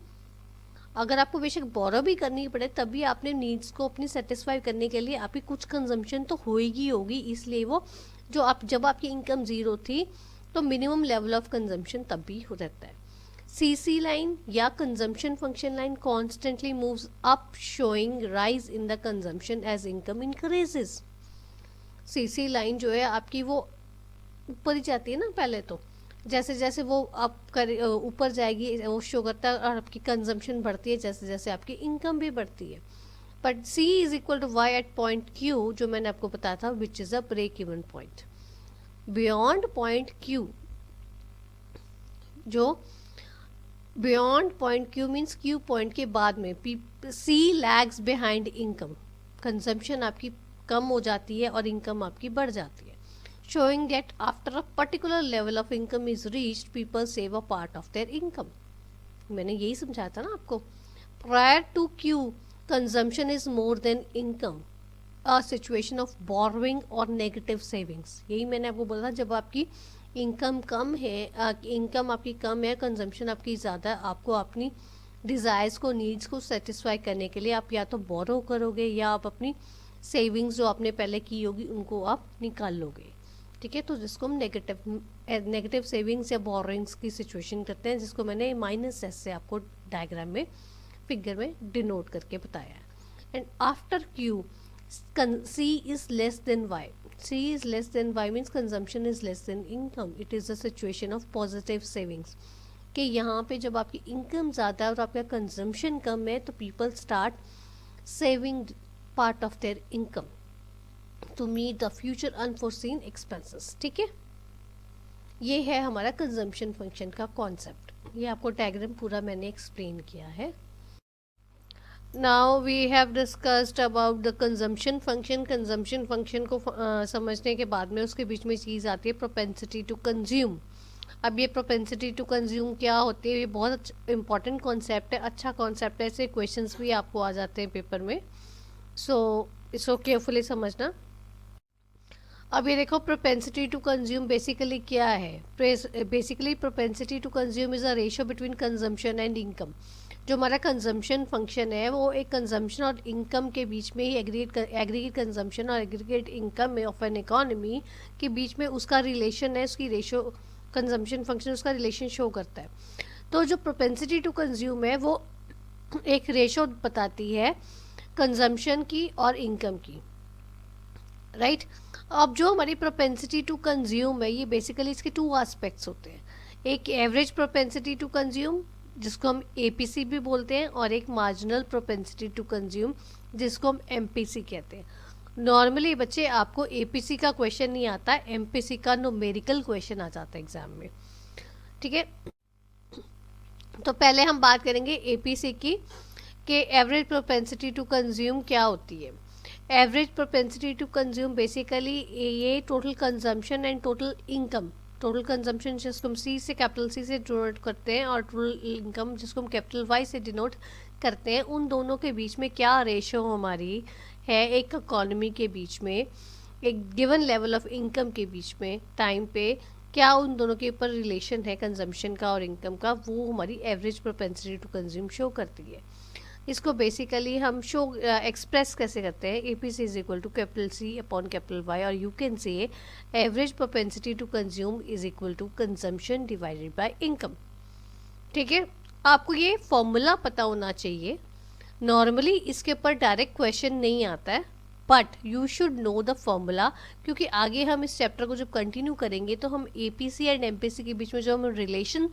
Speaker 1: अगर आपको बेशक बोरो भी करनी पड़े, तभी आपने needs को अपनी सेटिस्फाई करने के लिए आपकी कुछ कंजम्पशन तो होगी, इसलिए वो जो आप, जब आपकी इनकम ज़ीरो थी तो मिनिमम लेवल ऑफ कंजम्पशन तब भी हो रहता है। सीसी लाइन या consumption function line constantly moves up, showing rise in the consumption as income increases. CC line जो है आपकी वो ऊपर ही जाती है ना, पहले तो जैसे जैसे वो आप ऊपर जाएगी वो शो करता है, और आपकी कंजम्पशन बढ़ती है जैसे जैसे आपकी इनकम भी बढ़ती है। But C is equal to Y at point Q, जो मैंने आपको बताया था, which is a break even point. Beyond point Q, जो beyond point Q means Q point के बाद में C lags behind income, consumption आपकी कम हो जाती है और इनकम आपकी बढ़ जाती है। Showing that after a particular level of income is reached, people save a part of their income. मैंने यही समझाया था ना आपको। Prior to Q, consumption is more than income, a situation of borrowing or negative savings. यही मैंने आपको बोला था, जब आपकी इनकम कम है, इनकम आपकी कम है, कंजम्पशन आपकी ज़्यादा है, आपको अपनी डिज़ायर्स को, नीड्स को सेटिस्फाई करने के लिए आप या तो बोरो करोगे या आप अपनी सेविंग्स जो आपने पहले की होगी उनको आप निकाल लोगे, ठीक है। तो जिसको हम नेगेटिव सेविंग्स या बोरोइंग्स की सिचुएशन करते हैं, जिसको मैंने -S से आपको डायग्राम में फिगर में डिनोट करके बताया है। And after Q, C is less than Y. C is less than Y means consumption is less than income. It is a situation of positive savings. कि यहाँ पे जब आपकी इनकम ज़्यादा है और आपका कंजम्पशन कम है, तो people start saving part of their income to meet the future unforeseen expenses, ठीक है। ये है हमारा कंजम्पशन फंक्शन का कॉन्सेप्ट। ये आपको डायग्राम पूरा मैंने एक्सप्लेन किया है। Now we have discussed about the consumption function. Consumption function को समझने के बाद में उसके बीच में चीज़ आती है प्रोपेंसिटी टू कंज्यूम। अब ये प्रोपेंसिटी टू कंज्यूम क्या होती है, ये बहुत इंपॉर्टेंट कॉन्सेप्ट है, अच्छा कॉन्सेप्ट है, ऐसे क्वेश्चंस भी आपको आ जाते हैं पेपर में, सो इसको केयरफुली समझना। अब ये देखो प्रोपेंसिटी टू कंज्यूम बेसिकली क्या है. Basically propensity to consume is a ratio between consumption and income. जो हमारा कंजम्पशन फंक्शन है वो एक कंजम्पशन और इनकम के बीच में ही एग्रीगेट कंजम्पशन और एग्रीगेट इनकम में ऑफ एन इकोनॉमी के बीच में उसका रिलेशन है, उसकी रेशियो कंजम्पशन फंक्शन उसका रिलेशन शो करता है. तो जो प्रोपेंसिटी टू कंज्यूम है वो एक रेशियो बताती है कंजम्पशन की और इनकम की, राइट. अब जो हमारी प्रोपेंसिटी टू कंज्यूम है ये बेसिकली इसके टू एस्पेक्ट्स होते हैं. एक एवरेज प्रोपेंसिटी टू कंज्यूम जिसको हम एपीसी भी बोलते हैं, और एक मार्जिनल प्रोपेंसिटी टू कंज्यूम जिसको हम एमपीसी कहते हैं. नॉर्मली बच्चे आपको एपीसी का क्वेश्चन नहीं आता, एमपीसी का न्यूमेरिकल क्वेश्चन आ जाता है एग्जाम में. ठीक है, तो पहले हम बात करेंगे एपीसी की कि एवरेज प्रोपेंसिटी टू कंज्यूम क्या होती है. Average propensity to consume basically ये total consumption and total income, total consumption जिसको हम सी से कैपिटल सी से डिनोट करते हैं और टोटल इनकम जिसको हम कैपिटल वाई से डिनोट करते हैं, उन दोनों के बीच में क्या रेशो हमारी है एक इकोनॉमी के बीच में, एक गिवन लेवल ऑफ इनकम के बीच में टाइम पे क्या उन दोनों के ऊपर रिलेशन है कंजम्पशन का और इनकम का, वो हमारी average propensity to consume show करती है. इसको बेसिकली हम शो एक्सप्रेस कैसे करते हैं, A P C is equal to capital C upon capital Y, और you can say average propensity to consume is equal to consumption divided by income. ठीक है, आपको ये फॉर्मूला पता होना चाहिए. नॉर्मली इसके ऊपर डायरेक्ट क्वेश्चन नहीं आता है, but you should know the formula, क्योंकि आगे हम इस चैप्टर को जब कंटिन्यू करेंगे तो हम A P C and M P C के बीच में जो हम रिलेशन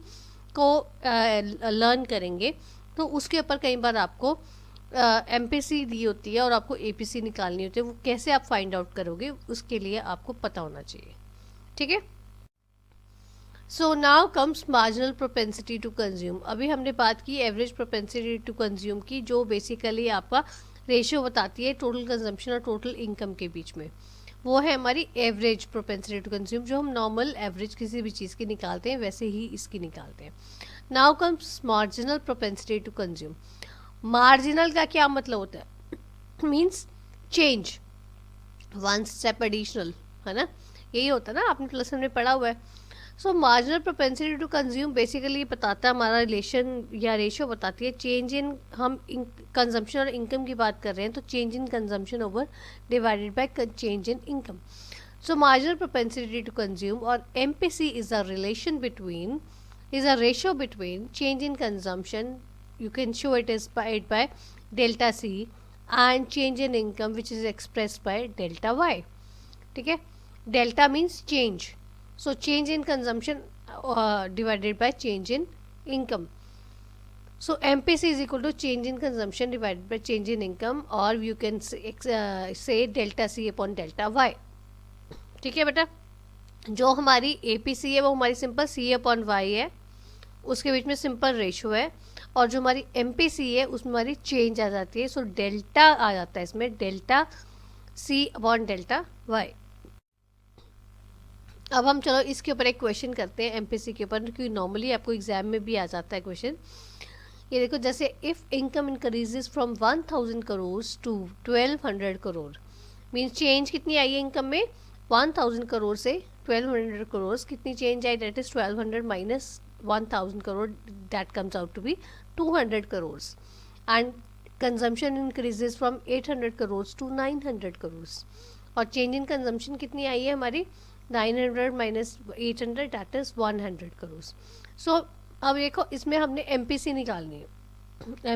Speaker 1: को लर्न करेंगे तो उसके ऊपर कई बार आपको एमपीसी दी होती है और आपको एपीसी निकालनी होती है. वो कैसे आप फाइंड आउट करोगे उसके लिए आपको पता होना चाहिए. ठीक है, so now comes marginal propensity to consume. अभी हमने बात की एवरेज प्रोपेंसिटी टू कंज्यूम की, जो बेसिकली आपका रेशियो बताती है टोटल कंजम्पशन और टोटल इनकम के बीच में. वो है हमारी एवरेज प्रोपेंसिटी टू कंज्यूम, जो हम नॉर्मल एवरेज किसी भी चीज़ की निकालते हैं वैसे ही इसकी निकालते हैं. Now comes marginal propensity to consume. Marginal का क्या मतलब होता है, means change, one step additional, है ना, यही होता है ना, आपने प्लस में पढ़ा हुआ है. So marginal propensity to consume basically बताता है हमारा रिलेशन या रेशियो बताती है चेंज इन, हम कंजम्पशन और इनकम की बात कर रहे हैं तो change in consumption over divided by change in income. So marginal propensity to consume और MPC is a relation between, is a ratio between change in consumption, you can show it as by delta C, and change in income which is expressed by delta Y. ठीक है, delta means change, so change in consumption divided by change in income. So MPC is equal to change in consumption divided by change in income, or you can say delta C upon delta Y. ठीक है बेटा, जो हमारी APC है वो हमारी simple C upon Y है, उसके बीच में सिंपल रेशियो है, और जो हमारी MPC है उसमें हमारी चेंज आ जाती है, सो डेल्टा आ जाता है इसमें, delta C upon delta Y. अब हम चलो इसके ऊपर एक क्वेश्चन करते हैं MPC के ऊपर, क्योंकि नॉर्मली आपको एग्जाम में भी आ जाता है क्वेश्चन. ये देखो, जैसे if income increases from 1000 crore to 1200 crore, means change कितनी आई है इनकम में, 1000 करोड़ से 1200 करोड़ कितनी चेंज आई, that is 1200 minus 1000 crore, that comes out to be 200 crores, and consumption increases from 800 crores to 900 crores, और change in consumption कितनी आई है हमारी 900 minus 800 that is 100 crores. so अब देखो इसमें हमने MPC निकालनी है,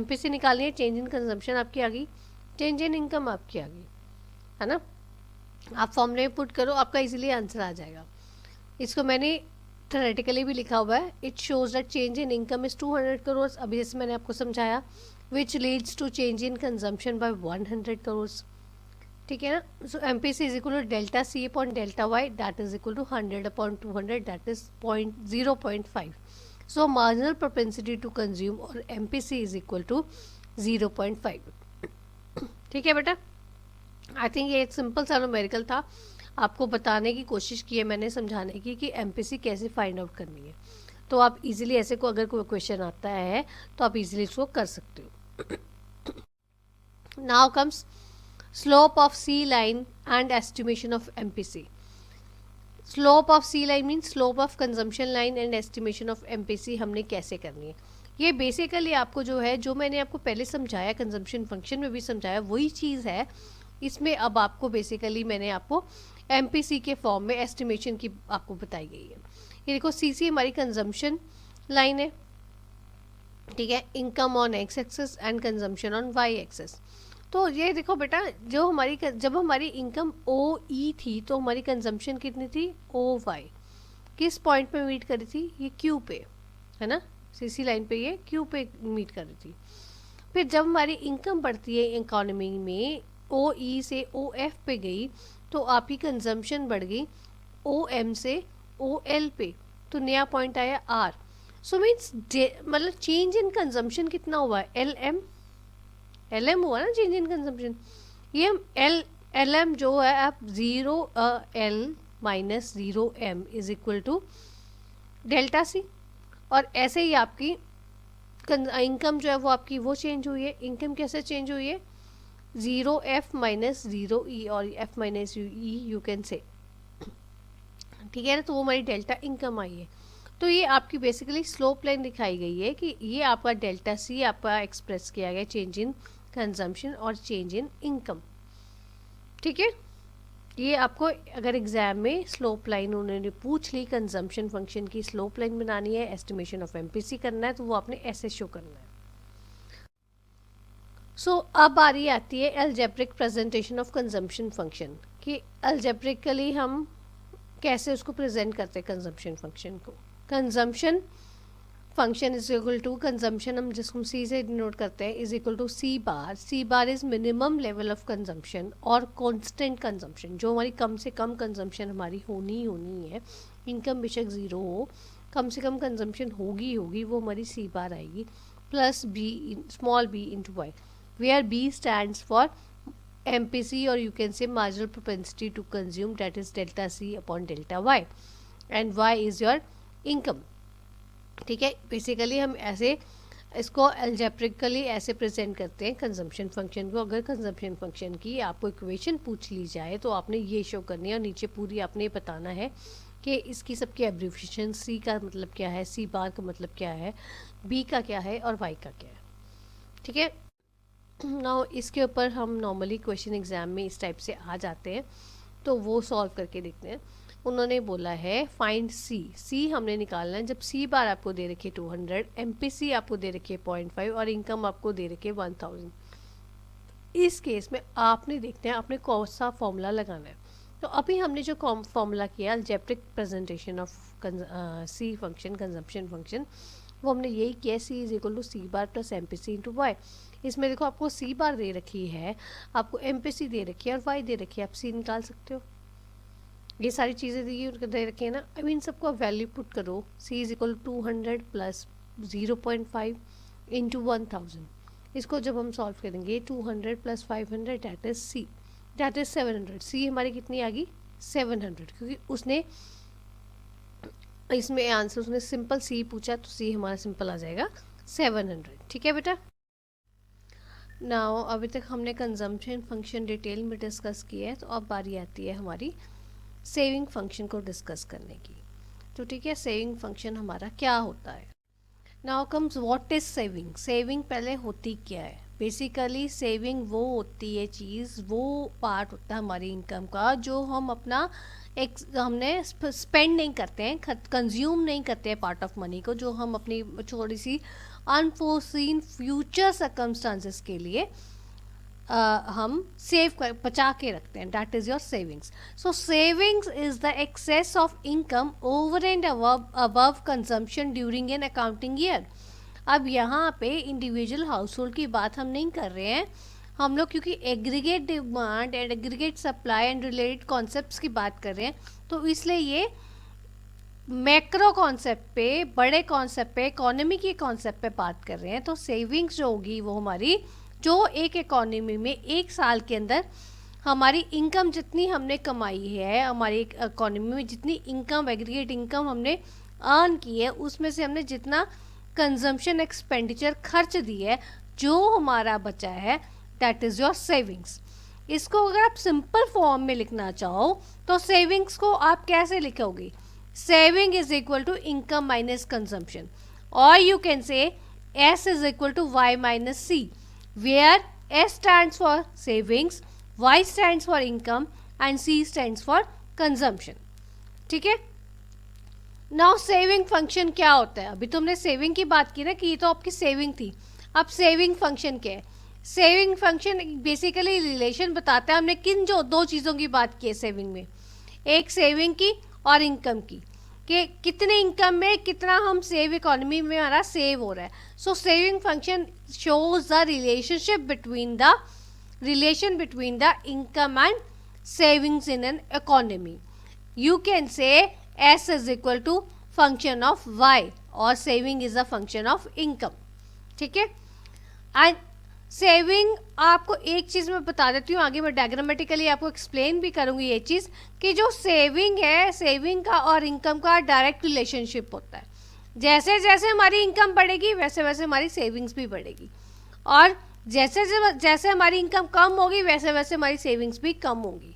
Speaker 1: MPC निकालनी है, चेंज इन कंजम्पशन आपकी आ गई, चेंज इन इनकम आपकी आ गई, है ना. आप फॉर्मूले में पुट करो, आपका इजीली आंसर आ जाएगा. इसको मैंने थ्योरेटिकली भी लिखा हुआ है, it shows that change in income is 200 crore, अभी जैसे मैंने आपको समझाया, which leads to change in consumption by 100 crore. ठीक है ना. So MPC is equal to delta C upon delta Y, that is equal to 100 upon 200, that is 0.5. So marginal propensity to consume और MPC is equal to 0.5. ठीक है बेटा, I think ये एक simple सा न्यूमेरिकल था, आपको बताने की कोशिश की है मैंने, समझाने की कि MPC कैसे फाइंड आउट करनी है. तो आप इजीली ऐसे को अगर कोई क्वेश्चन आता है तो आप इजीली इसको कर सकते हो. Now comes slope of C line and estimation of MPC. Slope of C line mean slope of consumption line and estimation of MPC हमने कैसे करनी है। ये बेसिकली आपको जो है, जो मैंने आपको पहले समझाया कंजम्पशन फंक्शन में भी समझाया, वही चीज़ है इसमें। अब आपको बेसिकली मैंने आपको एमपीसी के फॉर्म में एस्टिमेशन की आपको बताई गई है। ये देखो सीसी हमारी कंजम्पशन लाइन है, ठीक है, income on X axis and consumption on Y axis. तो ये देखो बेटा, जो हमारी जब हमारी इनकम ओ ई थी तो हमारी कंजम्पशन कितनी थी, ओ वाई। किस पॉइंट पे मीट करी थी, ये क्यू पे, है ना, सीसी लाइन पे ये क्यू पे मीट कर रही थी। फिर जब हमारी इनकम बढ़ती है इकोनॉमी में, ओ ई से ओ एफ पे गई तो आपकी कंजम्पशन बढ़ गई ओ एम से ओ एल पे, तो नया पॉइंट आया आर। सो मीन्स मतलब चेंज इन कंजम्पशन कितना हुआ है, एल एम हुआ ना चेंज इन कंजम्पशन। ये एल एम जो है आप 0 L minus 0 M is equal to delta C. और ऐसे ही आपकी इनकम जो है वो आपकी वो चेंज हुई है। इनकम कैसे चेंज हुई है, 0 एफ माइनस 0 ई, और F minus E U can से, ठीक है ना। तो वो हमारी डेल्टा इनकम आई है। तो ये आपकी बेसिकली स्लोप लाइन दिखाई गई है कि ये आपका डेल्टा सी आपका एक्सप्रेस किया गया चेंज इन कंजम्पशन और चेंज इन इनकम, ठीक है। ये आपको अगर एग्जाम में स्लोप लाइन उन्होंने पूछ ली, कंजम्पशन फंक्शन की स्लोप लाइन बनानी है, एस्टिमेशन ऑफ एमपीसी करना है, तो वो आपने ऐसे शो करना है। सो अब बारी आती है algebraic presentation of consumption function, कि अलजेब्रिकली हम कैसे उसको प्रेजेंट करते हैं कंजम्पशन फंक्शन को। Consumption function is equal to consumption, हम जिसको सी से डिनोट करते हैं, is equal to C bar. C bar is minimum level of consumption और कांस्टेंट कंजम्पशन, जो हमारी कम से कम कंजम्पशन हमारी होनी है। इनकम बेशक ज़ीरो हो, कम से कम कंजम्पशन होगी, वो हमारी सी बार आएगी, plus B small B into Y, where B stands for MPC, or you can say marginal propensity to consume, that is delta C upon delta Y, and Y is your income, ठीक है। Basically हम ऐसे इसको algebraically ऐसे present करते हैं consumption function को। अगर कंजम्पशन फंक्शन की आपको इक्वेशन पूछ ली जाए तो आपने ये शो करनी है और नीचे पूरी आपने बताना है कि इसकी सबकी एब्रीविएशन, सी का मतलब क्या है, सी बार का मतलब क्या है, बी का क्या है और वाई का क्या है, ठीक है। नाउ इसके ऊपर हम नॉर्मली क्वेश्चन एग्जाम में इस टाइप से आ जाते हैं, तो वो सॉल्व करके देखते हैं। उन्होंने बोला है फाइंड सी हमने निकालना है जब सी बार आपको दे रखी है 200, एमपीसी आपको दे रखी है 0.5 और इनकम आपको दे रखी है 1000। इस केस में आपने देखते हैं आपने कौन सा फॉर्मूला लगाना है। तो अभी हमने जो फॉर्मूला किया algebraic presentation of C function, consumption function, वो हमने यही किया, C is equal to C bar plus M P C into Y. इसमें देखो आपको सी बार दे रखी है, आपको एम पी सी दे रखी है और वाई दे रखी है, आप सी निकाल सकते हो। ये सारी चीज़ें दे रखी है ना, अब इन सबको वैल्यू पुट करो। C is equal to 200 plus 0.5 into 1000। इसको जब हम सॉल्व करेंगे 200 plus 500 that is C, that is 700। C हमारी कितनी आ गई 700, क्योंकि उसने इसमें आंसर उसने सिंपल सी पूछा तो सी हमारा सिंपल आ जाएगा 700, ठीक है बेटा। नाउ अभी तक हमने कंजम्पशन फंक्शन डिटेल में डिस्कस किया है, तो अब बारी आती है हमारी सेविंग फंक्शन को डिस्कस करने की। तो ठीक है, सेविंग फंक्शन हमारा क्या होता है। Now comes what is saving. Saving पहले होती क्या है, बेसिकली सेविंग वो होती है चीज़, वो पार्ट होता है हमारी इनकम का जो हम अपना हमने स्पेंड नहीं करते हैं, कंज्यूम नहीं करते हैं पार्ट ऑफ मनी को, जो हम अपनी थोड़ी सी अनफोर्सीन फ्यूचर सर्कमस्टांसेस के लिए हम बचा के रखते हैं, that is your savings. So savings is the excess of income over and above consumption during an accounting year. अब यहाँ पे इंडिविजुअल हाउस होल्ड की बात हम नहीं कर रहे हैं हम लोग, क्योंकि aggregate demand and aggregate supply and related concepts की बात कर रहे हैं, तो इसलिए ये मैक्रो कॉन्सेप्ट पे, बड़े कॉन्सेप्ट पे, इकोनॉमी के कॉन्सेप्ट पे बात कर रहे हैं। तो सेविंग्स जो होगी वो हमारी, जो एक इकोनॉमी में एक साल के अंदर हमारी इनकम जितनी हमने कमाई है, हमारी इकोनॉमी में जितनी इनकम, एग्रीगेट इनकम हमने अर्न की है, उसमें से हमने जितना कंजम्पशन एक्सपेंडिचर खर्च दी है, जो हमारा बचा है, दैट इज़ योर सेविंग्स। इसको अगर आप सिंपल फॉर्म में लिखना चाहो तो सेविंग्स को आप कैसे लिखोगे? Saving is equal to income minus consumption, और you can say S is equal to Y minus C, where S stands for savings, Y stands for income and C stands for consumption. ठीक है, now saving function क्या होता है? अभी तुमने saving की बात की ना कि ये तो आपकी सेविंग थी, अब सेविंग फंक्शन क्या है? सेविंग फंक्शन बेसिकली रिलेशन बताता है, हमने किन जो दो चीज़ों की बात की है सेविंग में, एक सेविंग की और इनकम की, कि कितने इनकम में कितना हम सेव इकोनॉमी में हमारा सेव हो रहा है। So saving function shows the relation between the income and savings in an economy. You can say S is equal to function of Y और saving is a function of income। ठीक है, and saving आपको एक चीज़ मैं बता देती हूँ, आगे मैं डायग्रामेटिकली आपको एक्सप्लेन भी करूँगी ये चीज़, कि जो सेविंग है, सेविंग का और इनकम का डायरेक्ट रिलेशनशिप होता है। जैसे जैसे हमारी इनकम बढ़ेगी वैसे वैसे हमारी सेविंग्स भी बढ़ेगी, और जैसे जैसे हमारी इनकम कम होगी वैसे वैसे हमारी सेविंग्स भी कम होगी।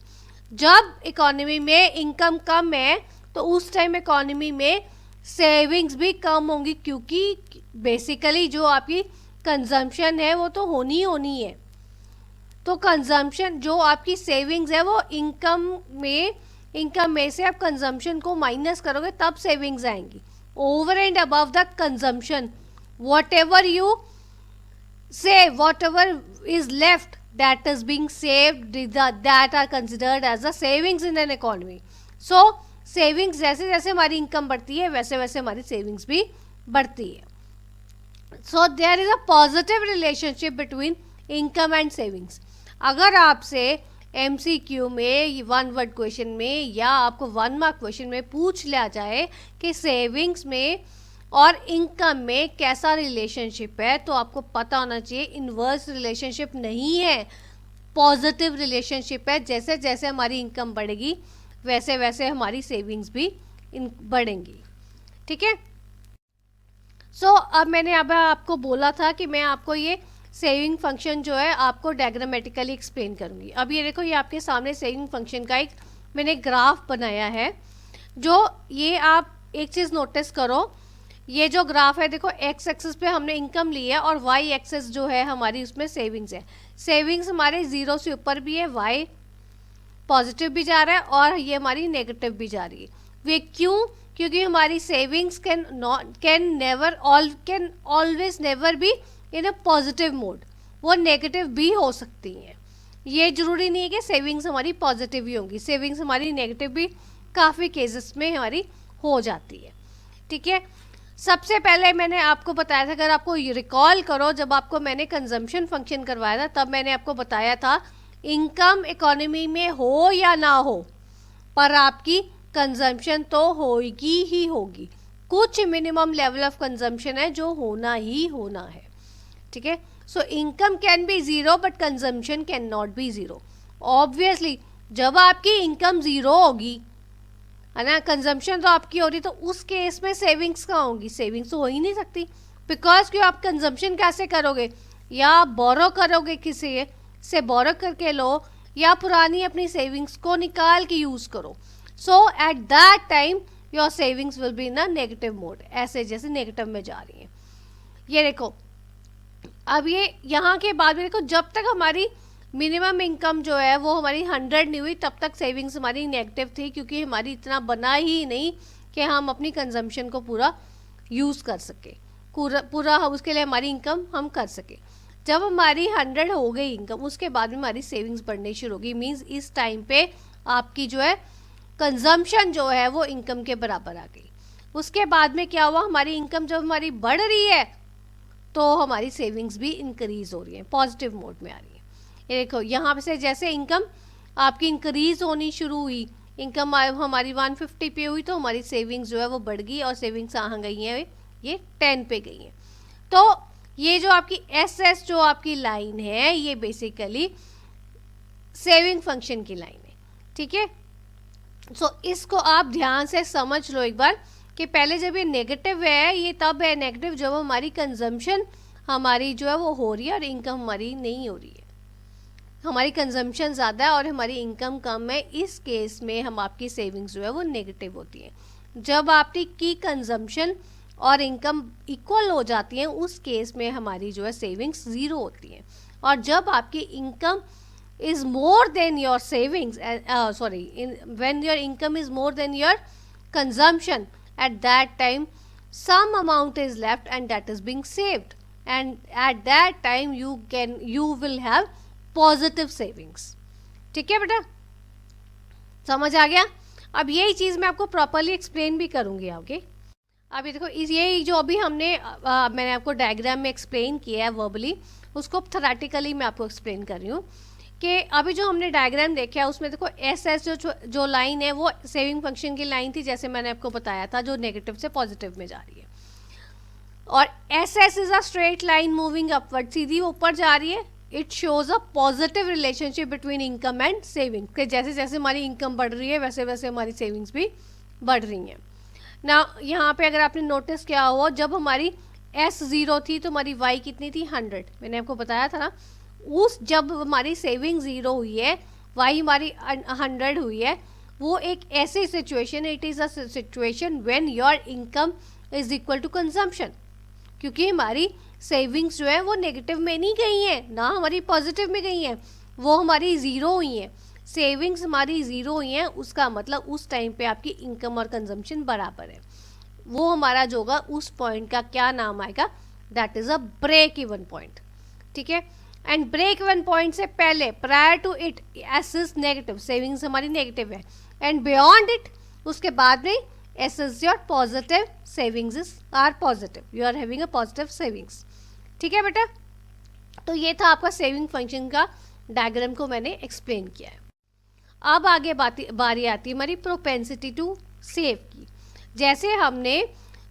Speaker 1: जब इकोनॉमी में इनकम कम है तो उस टाइम इकोनॉमी में सेविंग्स भी कम होंगी, क्योंकि बेसिकली जो आपकी कंजम्पशन है वो तो होनी है। तो कंजम्पशन जो आपकी सेविंग्स है वो इनकम में से आप कंजम्पशन को माइनस करोगे तब सेविंग्स आएंगी। Over and above the consumption what ever you save, what ever is left that is being saved, that are considered as the savings in an economy. So savings जैसे जैसे हमारी income बढ़ती है वैसे वैसे हमारी सेविंग्स भी बढ़ती है। So there is a positive relationship between income and savings. अगर आपसे MCQ में 1 वर्ड क्वेश्चन में या आपको 1 मार्क क्वेश्चन में पूछ लिया जाए कि सेविंग्स में और इनकम में कैसा रिलेशनशिप है, तो आपको पता होना चाहिए इन्वर्स रिलेशनशिप नहीं है, पॉजिटिव रिलेशनशिप है। जैसे जैसे हमारी इनकम बढ़ेगी वैसे वैसे हमारी सेविंग्स भी बढ़ेंगी। ठीक है, सो अब मैंने अब आपको बोला था कि मैं आपको ये सेविंग फंक्शन जो है आपको डायग्रामेटिकली एक्सप्लेन करूँगी। अब ये देखो, ये आपके सामने सेविंग फंक्शन का एक मैंने ग्राफ बनाया है। जो ये आप एक चीज़ नोटिस करो, ये जो ग्राफ है देखो, एक्स एक्सिस पे हमने इनकम ली है और वाई एक्सिस जो है हमारी उसमें सेविंग्स है। सेविंग्स हमारे 0 से ऊपर भी है, वाई पॉजिटिव भी जा रहा है और ये हमारी नेगेटिव भी जा रही है। वे क्यों? क्योंकि हमारी savings can always never be in a positive mode, वो नेगेटिव भी हो सकती हैं। ये जरूरी नहीं है कि सेविंग्स हमारी पॉजिटिव ही होंगी, सेविंग्स हमारी नेगेटिव भी काफ़ी केसेस में हमारी हो जाती है। ठीक है, सबसे पहले मैंने आपको बताया था, अगर आपको रिकॉल करो, जब आपको मैंने कंजम्पशन फंक्शन करवाया था तब मैंने आपको बताया था इनकम इकोनॉमी में हो या ना हो पर आपकी कंजम्पशन तो होगी ही होगी। कुछ मिनिमम लेवल ऑफ कंजम्पशन है जो होना ही होना है। ठीक है, so income can be 0 but consumption can not be 0। Obviously जब आपकी इनकम 0 होगी है ना, कंजम्पशन तो आपकी हो रही, तो उस केस में सेविंग्स कहाँ होंगी? सेविंग्स तो हो ही नहीं सकती, बिकॉज क्यों? आप कंजम्पशन कैसे करोगे? या बोरो करोगे, किसी से बोरो करके लो, या पुरानी अपनी सेविंग्स को निकाल के यूज़ करो। So at that time your savings will be in a negative mode, ऐसे जैसे नेगेटिव में जा रही हैं। ये देखो, अब ये यहाँ के बाद में देखो, जब तक हमारी मिनिमम इनकम जो है वो हमारी 100 नहीं हुई तब तक सेविंग्स हमारी नेगेटिव थी, क्योंकि हमारी इतना बना ही नहीं कि हम अपनी कंजम्पशन को पूरा यूज़ कर सके, पूरा उसके लिए हमारी इनकम हम कर सके। जब हमारी 100 हो गई इनकम, उसके बाद में हमारी सेविंग्स बढ़नी शुरू होगी। मीन्स इस टाइम पे आपकी जो है कंजम्पशन जो है वो इनकम के बराबर आ गई। उसके बाद में क्या हुआ, हमारी इनकम जब हमारी बढ़ रही है तो हमारी सेविंग्स भी इंक्रीज हो रही है, पॉजिटिव मोड में आ रही है। ये देखो, यहाँ से जैसे इनकम आपकी इंक्रीज होनी शुरू हुई, इनकम हमारी 150 पे हुई तो हमारी सेविंग्स जो है वो बढ़ गई और सेविंग्स कहाँ गई हैं? ये 10 पे गई हैं। तो ये जो आपकी SS जो आपकी लाइन है ये बेसिकली सेविंग फंक्शन की लाइन है। ठीक है, सो इसको आप ध्यान से समझ लो एक बार कि पहले जब ये नेगेटिव है, ये तब है नेगेटिव जब हमारी कंजम्पशन हमारी जो है वो हो रही है और इनकम हमारी नहीं हो रही है, हमारी कंजम्पशन ज़्यादा है और हमारी इनकम कम है, इस केस में हम आपकी सेविंग्स जो है वो नेगेटिव होती है। जब आपकी कंजम्पशन और इनकम इक्वल हो जाती है उस केस में हमारी जो है सेविंग्स ज़ीरो होती है। और जब आपकी income is more than your savings, when your income is more than your consumption, at that time some amount is left and that is being saved, and at that time you will have positive savings। ठीक है बेटा, समझ आ गया? अब यही चीज़ मैं आपको properly explain भी करूँगी आगे। अभी देखो ये जो अभी हमने मैंने आपको डायग्राम में एक्सप्लेन किया है वर्बली, उसको थेरेटिकली मैं आपको एक्सप्लेन कर रही हूँ कि अभी जो हमने डायग्राम देखा है उसमें देखो एस जो लाइन है वो सेविंग फंक्शन की लाइन थी, जैसे मैंने आपको बताया था, जो नेगेटिव से पॉजिटिव में जा रही है। और S is a straight line moving upward, सीधी ऊपर जा रही है। It shows a positive relationship between income and saving, कि जैसे जैसे हमारी इनकम बढ़ रही है वैसे वैसे हमारी सेविंग्स भी बढ़ रही हैं ना। यहाँ पे अगर आपने नोटिस किया हो, जब हमारी एस 0 थी तो हमारी वाई कितनी थी 100, मैंने आपको बताया था ना। उस जब हमारी सेविंग 0 हुई है, वाई हमारी 100 हुई है, वो एक ऐसी situation, it is a situation when your income is equal to consumption, क्योंकि हमारी सेविंग्स जो है वो नेगेटिव में नहीं गई हैं ना, हमारी पॉजिटिव में गई हैं, वो हमारी 0 हुई हैं। सेविंग्स हमारी 0 हुई हैं, उसका मतलब उस टाइम पे आपकी इनकम और कंजम्पशन बराबर है। वो हमारा जो होगा उस पॉइंट का क्या नाम आएगा, that is a break even point. ठीक है, एंड ब्रेक इवन पॉइंट से पहले, prior to it, S is negative, savings हमारी नेगेटिव है, एंड बियॉन्ड इट, उसके बाद में S is your positive, savings is are positive, you are having a positive savings. ठीक है बेटा, तो ये था आपका सेविंग फंक्शन का डायग्राम को मैंने एक्सप्लेन किया है। अब आगे बारी आती है हमारी प्रोपेंसिटी टू सेव की। जैसे हमने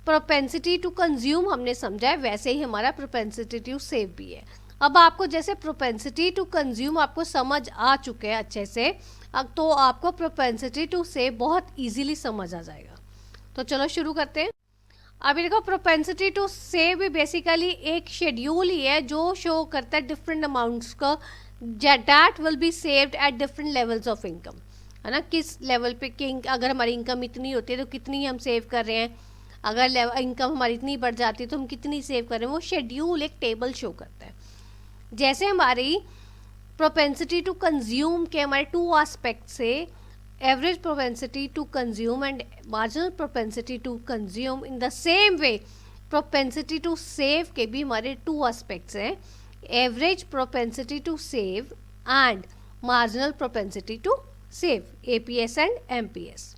Speaker 1: प्रोपेंसिटी टू कंज्यूम हमने समझा है, वैसे ही हमारा प्रोपेंसिटी टू सेव भी है। अब आपको जैसे प्रोपेंसिटी टू कंज्यूम आपको समझ आ चुके हैं अच्छे से, अब तो आपको प्रोपेंसिटी टू सेव बहुत इजीली समझ आ जाएगा। तो चलो शुरू करते हैं। अभी देखो, प्रोपेंसिटी टू सेव भी बेसिकली एक शेड्यूल ही है जो शो करता है डिफरेंट अमाउंट्स को that will be saved eight different levels of income, है ना। किस लेवल पे अगर हमारी इनकम इतनी होती है तो कितनी हम सेव कर रहे हैं, अगर इनकम हमारी इतनी बढ़ जाती है तो हम कितनी सेव कर रहे हैं, वो शेड्यूल एक टेबल शो करता है। जैसे हमारी प्रोपेंसिटी टू कंज्यूम के हमारे 2 एस्पेक्ट से, average propensity to consume and marginal propensity to consume, in the same way propensity to save के भी हमारे 2 एस्पेक्ट्स हैं, average propensity to save and marginal propensity to save, APS and MPS.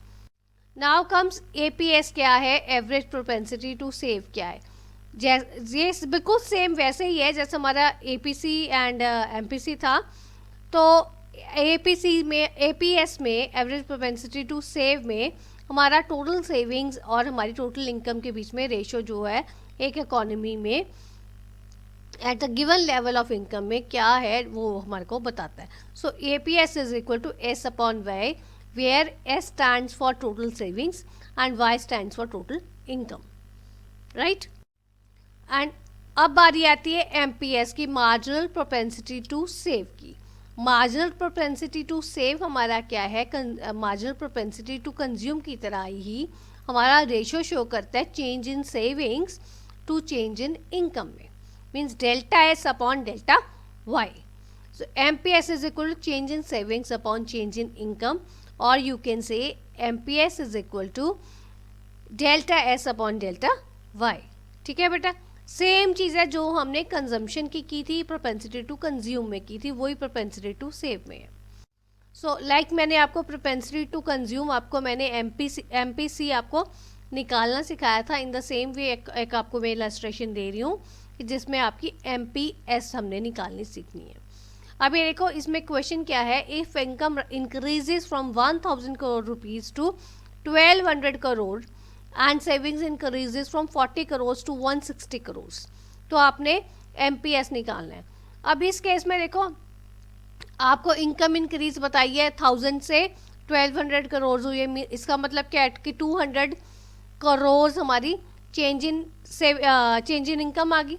Speaker 1: Now comes APS क्या है, average propensity to save क्या है। ये बिल्कुल सेम वैसे ही है जैसे हमारा एपीसी एंड एमपीसी था। तो एपीसी में, एपीएस में, एवरेज प्रोपेंसिटी टू सेव में हमारा टोटल सेविंग्स और हमारी टोटल इनकम के बीच में रेशो जो है एक इकोनॉमी में at the given level of income में क्या है वो हमारे को बताता है। So APS is equal to S upon Y, where S stands for total savings and Y stands for total income, right. And अब बारी आती है एमपीएस की, मार्जिनल प्रोपेंसिटी टू सेव की। मार्जिनल प्रोपेंसिटी टू सेव हमारा क्या है, marginal propensity to consume की तरह ही हमारा रेशो शो करता है change in savings to change in income में, means delta S upon delta Y. So MPS is equal to change in savings upon change in income, और you can say MPS is equal to delta S upon delta Y. ठीक है बेटा, same चीज़ है जो हमने consumption की थी, propensity to consume में की थी, वही प्रोपेंसिटी टू सेव में है। सो लाइक मैंने आपको प्रोपेंसिटी टू कंज्यूम आपको मैंने एमपीसी आपको निकालना सिखाया था, इन द सेम वे एक आपको मैं इलस्ट्रेशन दे रही हूँ जिसमें आपकी एमपीएस हमने निकालनी सीखनी है। अभी देखो इसमें क्वेश्चन क्या है, if income increases from 1000 crore rupees to 1200 crore and savings increases from 40 crore to 160 crore, तो आपने एमपीएस निकालना है। अब इस केस में देखो आपको इनकम इंक्रीज बताइए 1000 से 1200 करोड़ हुई है, इसका मतलब क्या है कि 200 करोड़ हमारी चेंज इन इनकम आ गई,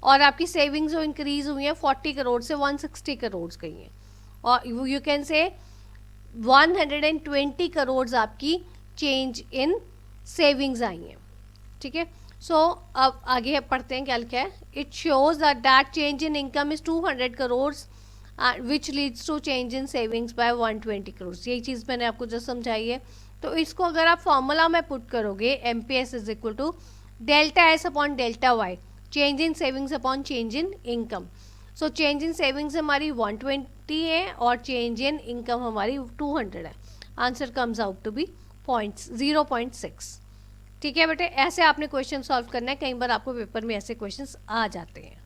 Speaker 1: और आपकी सेविंग्स जो इंक्रीज हुई है 40 करोड़ से 160 करोड़ गई हैं। और यू कैन से 120 करोड़ आपकी चेंज इन सेविंग्स आई हैं, ठीक है। सो अब आगे पढ़ते हैं क्या लिखा है। It shows that change in income is 200 crore which leads to change in savings by 120 crore. यही चीज़ मैंने आपको जस्ट समझाई है। तो इसको अगर आप फॉर्मूला में पुट करोगे, M P S is equal to delta S upon delta Y, change in savings upon change in income. So change in savings हमारी 120 है और चेंज इन इनकम हमारी 200 है। Answer comes out to be 0.6। ठीक है बेटे, ऐसे आपने क्वेश्चन सॉल्व करना है। कई बार आपको पेपर में ऐसे क्वेश्चंस आ जाते हैं।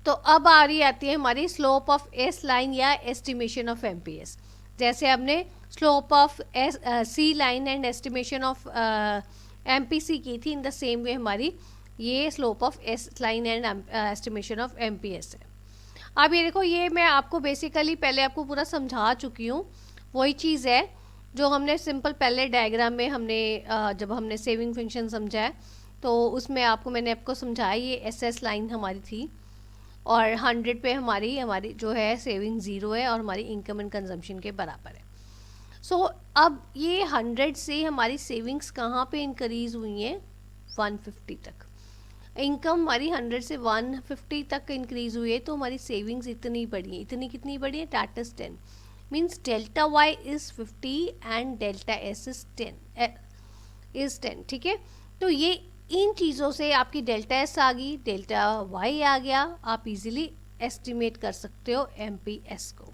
Speaker 1: तो अब आती है हमारी स्लोप ऑफ एस लाइन या एस्टिमेशन ऑफ एमपीएस। जैसे हमने slope of C line and estimation of MPC की थी, इन द सेम वे हमारी ये slope of S line and estimation of MPS है। अब ये देखो, ये मैं आपको बेसिकली पहले आपको पूरा समझा चुकी हूँ। वही चीज़ है जो हमने सिंपल पहले डायग्राम में हमने जब हमने सेविंग फंक्शन समझा है तो उसमें मैंने आपको समझाया। ये एसएस लाइन हमारी थी और 100 पे हमारी जो है सेविंग 0 है और हमारी इनकम एंड कंजम्पशन के बराबर है। सो अब ये 100 से हमारी सेविंग्स कहाँ पे इंक्रीज हुई हैं? 150 तक। इनकम हमारी 100 से 150 तक इंक्रीज हुई है, तो हमारी सेविंग्स इतनी बढ़ी है। इतनी कितनी बढ़ी है? That is 10। Means delta Y is 50 and delta S is 10। ठीक है, तो ये इन चीज़ों से आपकी डेल्टा एस आ गई, डेल्टा वाई आ गया। आप इजीली एस्टिमेट कर सकते हो एमपीएस को,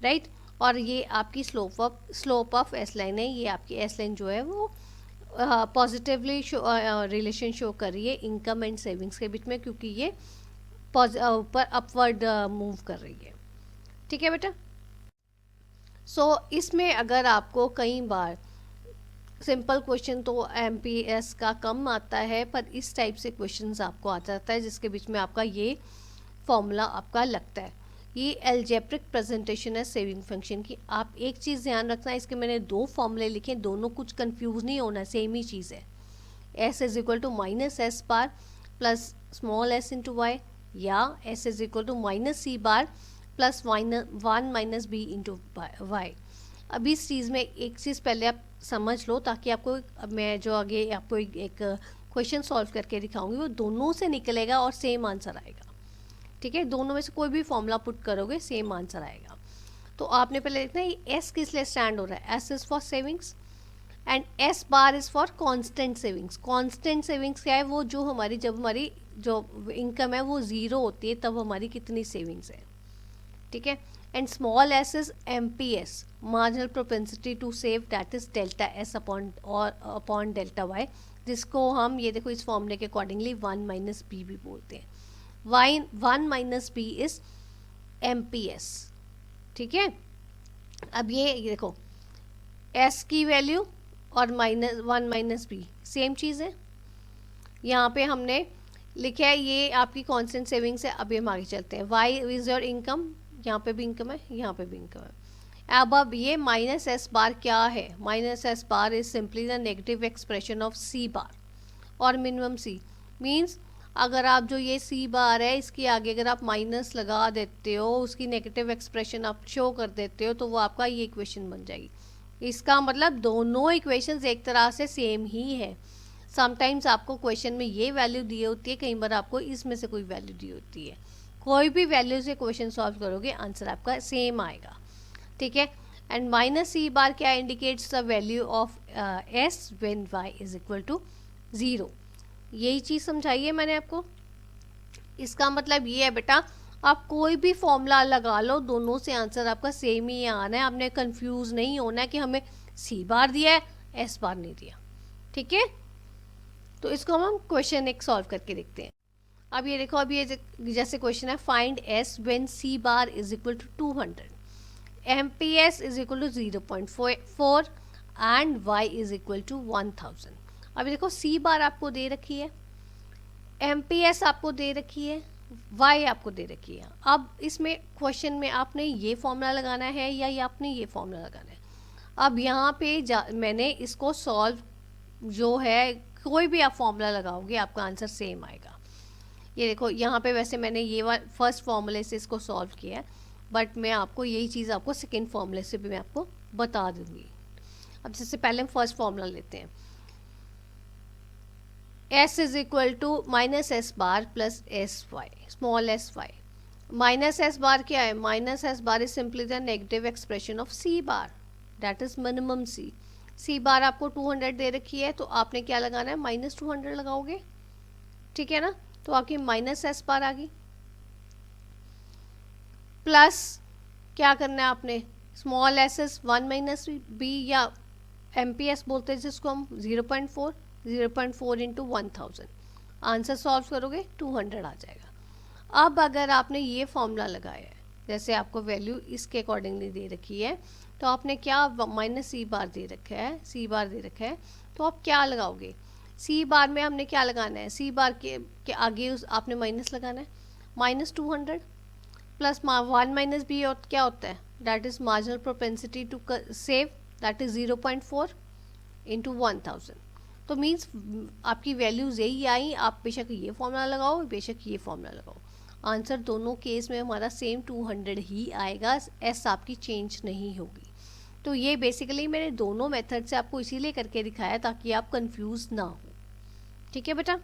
Speaker 1: राइट। और ये आपकी स्लोप ऑफ एस लाइन है। ये आपकी एस लाइन जो है वो पॉजिटिवली रिलेशन शो कर रही है इनकम एंड सेविंग्स के बीच में, क्योंकि ये ऊपर अपवर्ड मूव कर रही है। ठीक है बेटा। सो इसमें अगर आपको कई बार सिंपल क्वेश्चन तो एमपीएस का कम आता है, पर इस टाइप से क्वेश्चंस आपको आ जाता है जिसके बीच में आपका ये फॉर्मूला आपका लगता है। ये एल्जेब्रिक प्रेजेंटेशन है सेविंग फंक्शन की। आप एक चीज़ ध्यान रखना है, इसके मैंने 2 फॉर्मूले लिखे, दोनों कुछ कंफ्यूज नहीं होना, सेम ही चीज़ है। S is equal to minus S bar plus small S into Y, या S is equal to minus C bar plus 1 minus B into Y. अभी इस चीज़ में एक चीज़ पहले आप समझ लो, ताकि आपको मैं जो आगे आपको एक क्वेश्चन सॉल्व करके दिखाऊंगी वो दोनों से निकलेगा और सेम आंसर आएगा। ठीक है, दोनों में से कोई भी फॉर्मूला पुट करोगे सेम आंसर आएगा। तो आपने पहले देखना है एस किस लिए स्टैंड हो रहा है। S is for savings and S bar is for constant savings. Constant savings क्या है? वो जो हमारी जब हमारी जो इनकम है वो 0 होती है तब हमारी कितनी सेविंग्स है। ठीक है, and small S is MPS, marginal propensity to save, that is delta S upon delta Y, जिसको हम ये देखो इस फॉर्मूले के अकॉर्डिंगली 1 माइनस बी भी बोलते हैं। 1 माइनस बी इज एमपीएस। ठीक है, अब ये देखो एस की वैल्यू और 1 माइनस बी सेम चीज़ है। यहाँ पे हमने लिखा है ये आपकी कांस्टेंट सेविंग्स है। अब हम आगे चलते हैं। वाई इज योर इनकम, यहाँ पे भी इनकम है, यहाँ पे भी इनकम है। अब ये माइनस एस बार क्या है? Minus S bar is simply the negative expression of C bar और मिनिमम सी। मीन्स अगर आप जो ये सी बार है इसके आगे अगर आप माइनस लगा देते हो, उसकी नेगेटिव एक्सप्रेशन आप शो कर देते हो, तो वो आपका ये इक्वेशन बन जाएगी। इसका मतलब दोनों इक्वेशंस एक तरह से सेम ही है। समटाइम्स आपको क्वेश्चन में ये वैल्यू दी होती है, कई बार आपको इसमें से कोई वैल्यू दी होती है। कोई भी वैल्यू से क्वेश्चन सॉल्व करोगे आंसर आपका सेम आएगा। ठीक है, एंड माइनस सी बार क्या indicates the value of S when Y is equal to 0। यही चीज़ समझाइए मैंने आपको। इसका मतलब ये है बेटा, आप कोई भी फॉर्मूला लगा लो, दोनों से आंसर आपका सेम ही आना है। आपने कंफ्यूज नहीं होना है कि हमें सी बार दिया है एस बार नहीं दिया। ठीक है, तो इसको हम क्वेश्चन एक सॉल्व करके देखते हैं। अब ये देखो, अब ये जैसे क्वेश्चन है, find S when C bar is equal to 200, MPS is equal to 0.4 and Y is equal to 1000। अभी देखो सी बार आपको दे रखी है, एमपीएस आपको दे रखी है, वाई आपको दे रखी है। अब इसमें क्वेश्चन में आपने ये फॉर्मूला लगाना है या ये आपने ये फॉर्मूला लगाना है। अब यहाँ पे मैंने इसको सॉल्व जो है, कोई भी आप फॉर्मूला लगाओगे आपका आंसर सेम आएगा। ये देखो यहाँ पे वैसे मैंने ये फर्स्ट फॉर्मूले से इसको सॉल्व किया है। बट मैं आपको यही चीज़ आपको सेकेंड फॉर्मूले से भी मैं आपको बता दूंगी। अब जैसे पहले हम फर्स्ट फॉर्मूला लेते हैं, s is equal to minus S bar plus S Y, small S Y. Minus S bar क्या है? Minus S bar is simply the negative expression of C bar, that is minimum C. C bar आपको 200 दे रखी है, तो आपने क्या लगाना है? माइनस 200 लगाओगे, ठीक है ना। तो आपकी माइनस एस बार आ गई, प्लस क्या करना है आपने? Small S S 1 minus B, या एम पी एस बोलते हैं जिसको हम, 0.4, 0.4 इंटू 1000। आंसर सॉल्व करोगे 200 आ जाएगा। अब अगर आपने ये फॉर्मूला लगाया है, जैसे आपको वैल्यू इसके अकॉर्डिंगली दे रखी है, तो आपने क्या माइनस सी बार दे रखा है, सी बार दे रखा है, तो आप क्या लगाओगे? सी बार में हमने क्या लगाना है? सी बार के आगे आपने माइनस लगाना है, माइनस 200 प्लस 1 माइनस बी, और क्या होता है? That is marginal propensity to save, that is 0.4 into 1000। तो मीन्स आपकी वैल्यूज यही आई, आप बेशक ये फॉर्मूला लगाओ, बेशक ये फॉर्मूला लगाओ, आंसर दोनों केस में हमारा सेम 200 ही आएगा, एस आपकी चेंज नहीं होगी। तो ये बेसिकली मैंने दोनों मेथड से आपको इसीलिए करके दिखाया ताकि आप कंफ्यूज ना हो, ठीक है बेटा।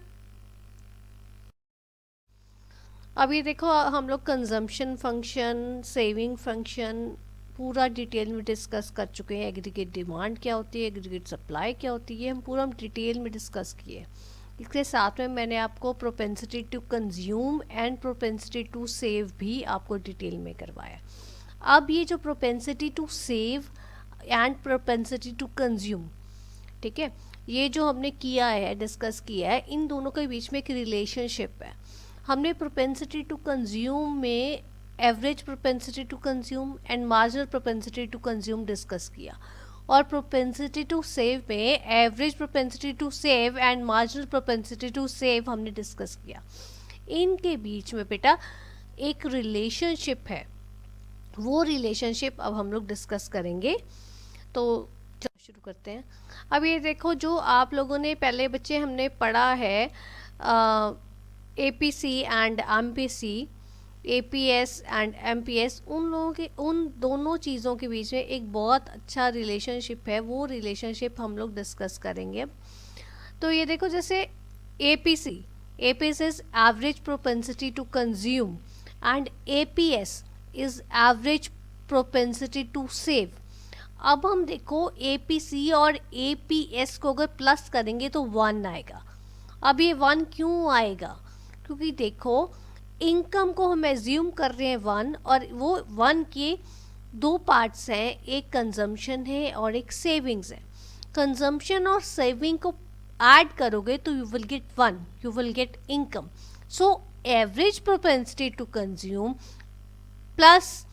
Speaker 1: अब ये देखो, हम लोग कंजम्पशन फंक्शन, सेविंग फंक्शन पूरा डिटेल में डिस्कस कर चुके हैं। एग्रीगेट डिमांड क्या होती है, एग्रीगेट सप्लाई क्या होती है, हम पूरा डिटेल में डिस्कस किए। इसके साथ में मैंने आपको propensity to consume and propensity to save भी आपको डिटेल में करवाया। अब ये जो propensity to save and propensity to consume, ठीक है, ये जो हमने किया है, डिस्कस किया है, इन दोनों के बीच में एक रिलेशनशिप है। हमने प्रोपेंसिटी टू कंज्यूम में average propensity to consume and marginal propensity to consume discuss किया, और प्रोपेंसिटी टू सेव में average propensity to save and marginal propensity to save हमने डिस्कस किया। इनके बीच में बेटा एक रिलेशनशिप है, वो रिलेशनशिप अब हम लोग डिस्कस करेंगे। तो चलो शुरू करते हैं। अब ये देखो, जो आप लोगों ने पहले बच्चे हमने पढ़ा है APC and MPC, APS and MPS, उन लोगों के, उन दोनों चीज़ों के बीच में एक बहुत अच्छा रिलेशनशिप है, वो रिलेशनशिप हम लोग डिस्कस करेंगे। तो ये देखो, जैसे APC is average propensity to consume and APS is average propensity to save. अब हम देखो APC और APS को अगर प्लस करेंगे तो 1 आएगा। अब ये 1 क्यों आएगा? क्योंकि देखो, इनकम को हम एज्यूम कर रहे हैं 1, और वो 1 के 2 पार्ट्स हैं, एक कंजम्पशन है और एक सेविंग्स है। कंजम्पशन और सेविंग को ऐड करोगे तो you will get 1, you will get income. So average propensity to consume plus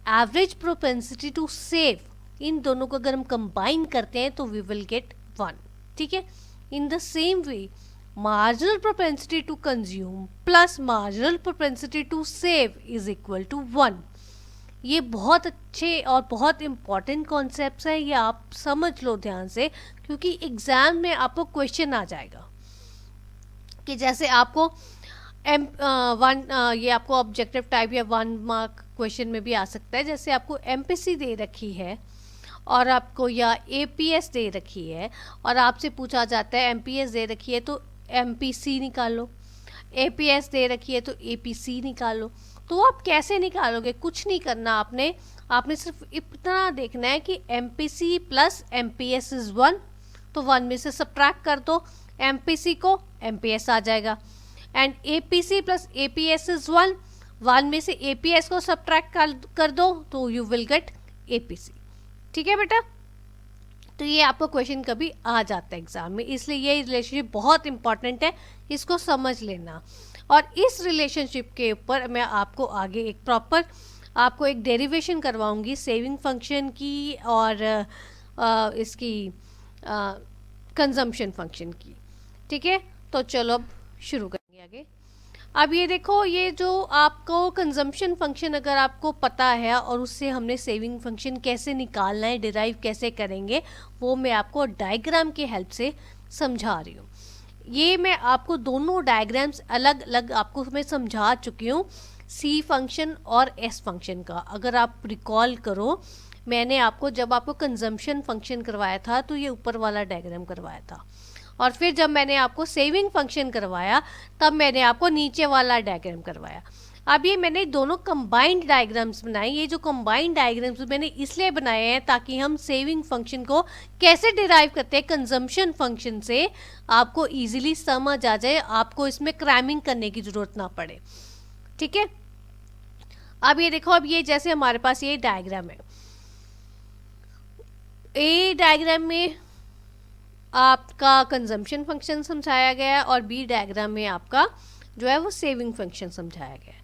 Speaker 1: average propensity to save, इन दोनों को अगर हम कंबाइन करते हैं तो वी विल गेट 1, ठीक है। इन the same way, marginal propensity to consume plus marginal propensity to save is equal to 1। ये बहुत अच्छे और बहुत इम्पॉर्टेंट कॉन्सेप्ट्स हैं, ये आप समझ लो ध्यान से, क्योंकि एग्जाम में आपको क्वेश्चन आ जाएगा कि जैसे आपको ये आपको ऑब्जेक्टिव टाइप या 1 मार्क क्वेश्चन में भी आ सकता है। जैसे आपको MPC दे रखी है और आपको या APS दे रखी है, और आपसे पूछा जाता है MPS दे रखी है तो MPC निकालो, APS दे रखी है तो APC निकालो। तो आप कैसे निकालोगे? कुछ नहीं करना आपने सिर्फ इतना देखना है कि MPC प्लस MPS इज 1, तो 1 में से सब्ट्रैक्ट कर दो MPC को, MPS आ जाएगा। And APC plus APS is 1, 1 में से APS को सब्ट्रैक्ट कर दो तो यू विल गेट APC, ठीक है बेटा। तो ये आपको क्वेश्चन कभी आ जाता है एग्जाम में, इसलिए ये रिलेशनशिप बहुत इंपॉर्टेंट है, इसको समझ लेना। और इस रिलेशनशिप के ऊपर मैं आपको आगे एक प्रॉपर आपको एक डेरिवेशन करवाऊंगी सेविंग फंक्शन की और इसकी कंजम्पशन फंक्शन की, ठीक है। तो चलो अब शुरू करेंगे आगे। अब ये देखो, ये जो आपको कंजम्पशन फंक्शन अगर आपको पता है और उससे हमने सेविंग फंक्शन कैसे निकालना है, डिराइव कैसे करेंगे, वो मैं आपको डायग्राम के हेल्प से समझा रही हूँ। ये मैं आपको दोनों डायग्राम्स अलग अलग आपको मैं समझा चुकी हूँ। सी फंक्शन और एस फंक्शन का। अगर आप रिकॉल करो, मैंने आपको जब आपको कंजम्पशन फंक्शन करवाया था तो ये ऊपर वाला डायग्राम करवाया था, और फिर जब मैंने आपको सेविंग फंक्शन करवाया तब मैंने आपको नीचे वाला डायग्राम करवाया। अब ये मैंने दोनों कंबाइंड डायग्राम्स बनाए। ये जो कंबाइंड डायग्राम्स मैंने इसलिए बनाए हैं ताकि हम सेविंग फंक्शन को कैसे डिराइव करते हैं कंजम्पशन फंक्शन से आपको इजीली समझ आ जाए, आपको इसमें क्रैमिंग करने की ज़रूरत ना पड़े। ठीक है, अब ये देखो, अब ये जैसे हमारे पास ये डायग्राम है, ए डायग्राम में आपका कंजम्पशन फंक्शन समझाया गया है और बी डायग्राम में आपका जो है वो सेविंग फंक्शन समझाया गया है।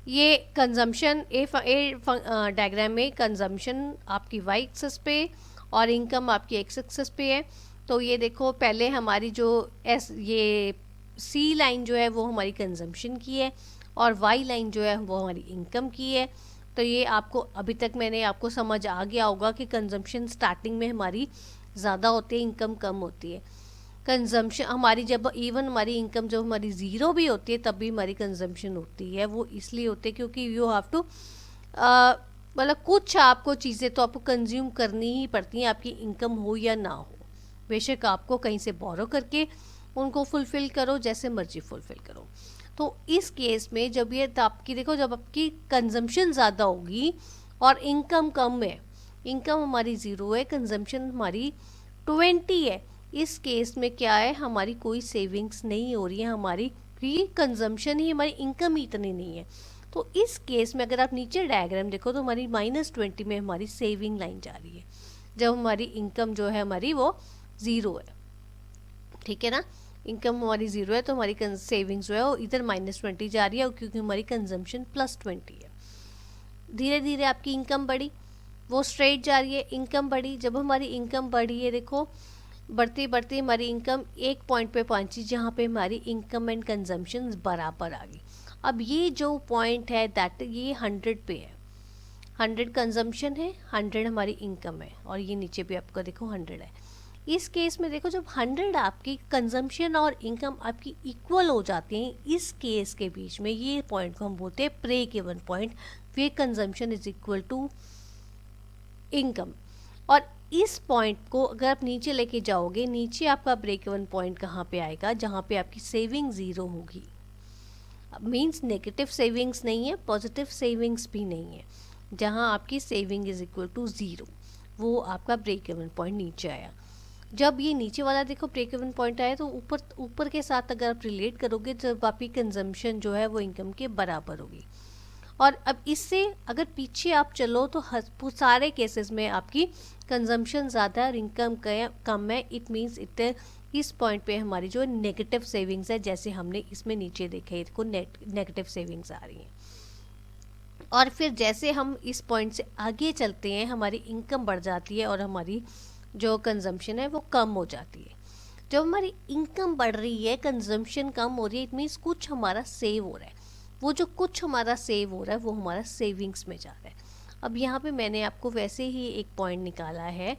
Speaker 1: ये कंजम्पशन ए डायग्राम में कंजम्पशन आपकी वाई एक्सिस पे और इनकम आपकी एक्स एक्सिस पे है। तो ये देखो, पहले हमारी जो ये सी लाइन जो है वो हमारी कंजम्पशन की है और वाई लाइन जो है वो हमारी इनकम की है। तो ये आपको अभी तक मैंने आपको समझ आ गया होगा कि कंजम्पशन स्टार्टिंग में हमारी ज़्यादा होती है, इनकम कम होती है। कंजम्पशन हमारी जब इवन हमारी इनकम जब हमारी ज़ीरो भी होती है तब भी हमारी कंजम्पशन होती है। वो इसलिए होती है क्योंकि यू हैव टू मतलब कुछ आपको चीज़ें तो आपको कंज्यूम करनी ही पड़ती हैं, आपकी इनकम हो या ना हो। बेशक आपको कहीं से बोरो करके उनको फुलफ़िल करो, जैसे मर्जी फुलफ़िल करो। तो इस केस में जब ये आपकी देखो, जब आपकी कंजम्पशन ज़्यादा होगी और इनकम कम है, इनकम हमारी ज़ीरो है, कंजम्पशन हमारी 20 है, इस केस में क्या है, हमारी कोई सेविंग्स नहीं हो रही है, हमारी कंजम्पशन ही, हमारी इनकम ही इतनी नहीं है। तो इस केस में अगर आप नीचे डायग्राम देखो तो हमारी -20 में हमारी सेविंग लाइन जा रही है, जब हमारी इनकम जो है हमारी वो ज़ीरो है। ठीक है ना, इनकम हमारी ज़ीरो है तो हमारी सेविंग्स जो है वो इधर -20 जा रही है, क्योंकि हमारी कंजम्पशन +20 है। धीरे धीरे आपकी इनकम बढ़ी, वो स्ट्रेट जा रही है, इनकम बढ़ी। जब हमारी इनकम बढ़ी है, देखो बढ़ती बढ़ती हमारी इनकम एक पॉइंट पे पहुंची जहाँ पे हमारी इनकम एंड कंजम्पशन बराबर आ गई। अब ये जो पॉइंट है दैट ये 100 पे है, 100 कंजम्पशन है, 100 हमारी इनकम है, और ये नीचे भी आपको देखो 100 है। इस केस में देखो, जब 100 आपकी कंजम्पशन और इनकम आपकी इक्वल हो जाती हैं, इस केस के बीच में ये पॉइंट को हम बोलते हैं break even point, way consumption is equal to income. और इस पॉइंट को अगर आप नीचे लेके जाओगे, नीचे आपका ब्रेक इवन पॉइंट कहाँ पे आएगा, जहाँ पे आपकी सेविंग ज़ीरो होगी। मींस नेगेटिव सेविंग्स नहीं है, पॉजिटिव सेविंग्स भी नहीं है, जहाँ आपकी saving is equal to zero, वो आपका ब्रेक इवन पॉइंट नीचे आया। जब ये नीचे वाला देखो ब्रेक इवन पॉइंट आया तो ऊपर के साथ अगर आप रिलेट करोगे, जब आपकी कंजम्पशन जो है वो इनकम के बराबर होगी। और अब इससे अगर पीछे आप चलो तो सारे केसेस में आपकी कंजम्पशन ज़्यादा है और इनकम कम है। इट मीन्स इस पॉइंट पे हमारी जो नेगेटिव सेविंग्स है, जैसे हमने इसमें नीचे देखा है, इसको नेगेटिव सेविंग्स आ रही हैं। और फिर जैसे हम इस पॉइंट से आगे चलते हैं, हमारी इनकम बढ़ जाती है और हमारी जो कंजम्पशन है वो कम हो जाती है। जब हमारी इनकम बढ़ रही है, कंजम्पशन कम हो रही है, इट मीन्स कुछ हमारा सेव हो रहा है। वो जो कुछ हमारा सेव हो रहा है वो हमारा सेविंग्स में जा रहा है। अब यहाँ पे मैंने आपको वैसे ही एक पॉइंट निकाला है,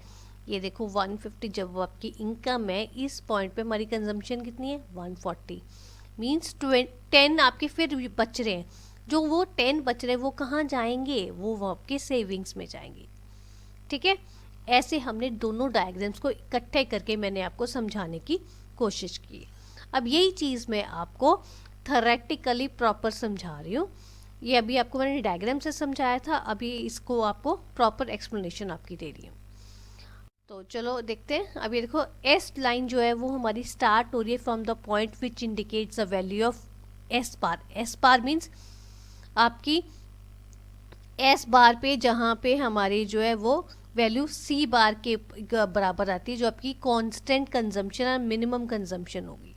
Speaker 1: ये देखो 150 जब आपकी इनकम है, इस पॉइंट पे हमारी कंजम्पशन कितनी है 140, मीन्स 10 आपके फिर बच रहे हैं। जो वो 10 बच रहे हैं वो कहाँ जाएंगे, वो आपके सेविंग्स में जाएंगे। ठीक है, ऐसे हमने दोनों डायग्राम्स को इकट्ठे करके मैंने आपको समझाने की कोशिश की। अब यही चीज़ मैं आपको थेरेटिकली प्रॉपर समझा रही हूँ। ये अभी आपको मैंने डायग्राम से समझाया था, अभी इसको आपको प्रॉपर एक्सप्लेनेशन आपकी दे रही हूँ। तो चलो देखते हैं। अभी देखो, एस लाइन जो है वो हमारी स्टार्ट हो रही है from the point which indicates the value of S bar. S bar means आपकी एस बार पे जहाँ पे हमारी जो है वो वैल्यू सी बार के बराबर आती है, जो आपकी कांस्टेंट कंजम्पशन और मिनिमम कंजम्पशन होगी,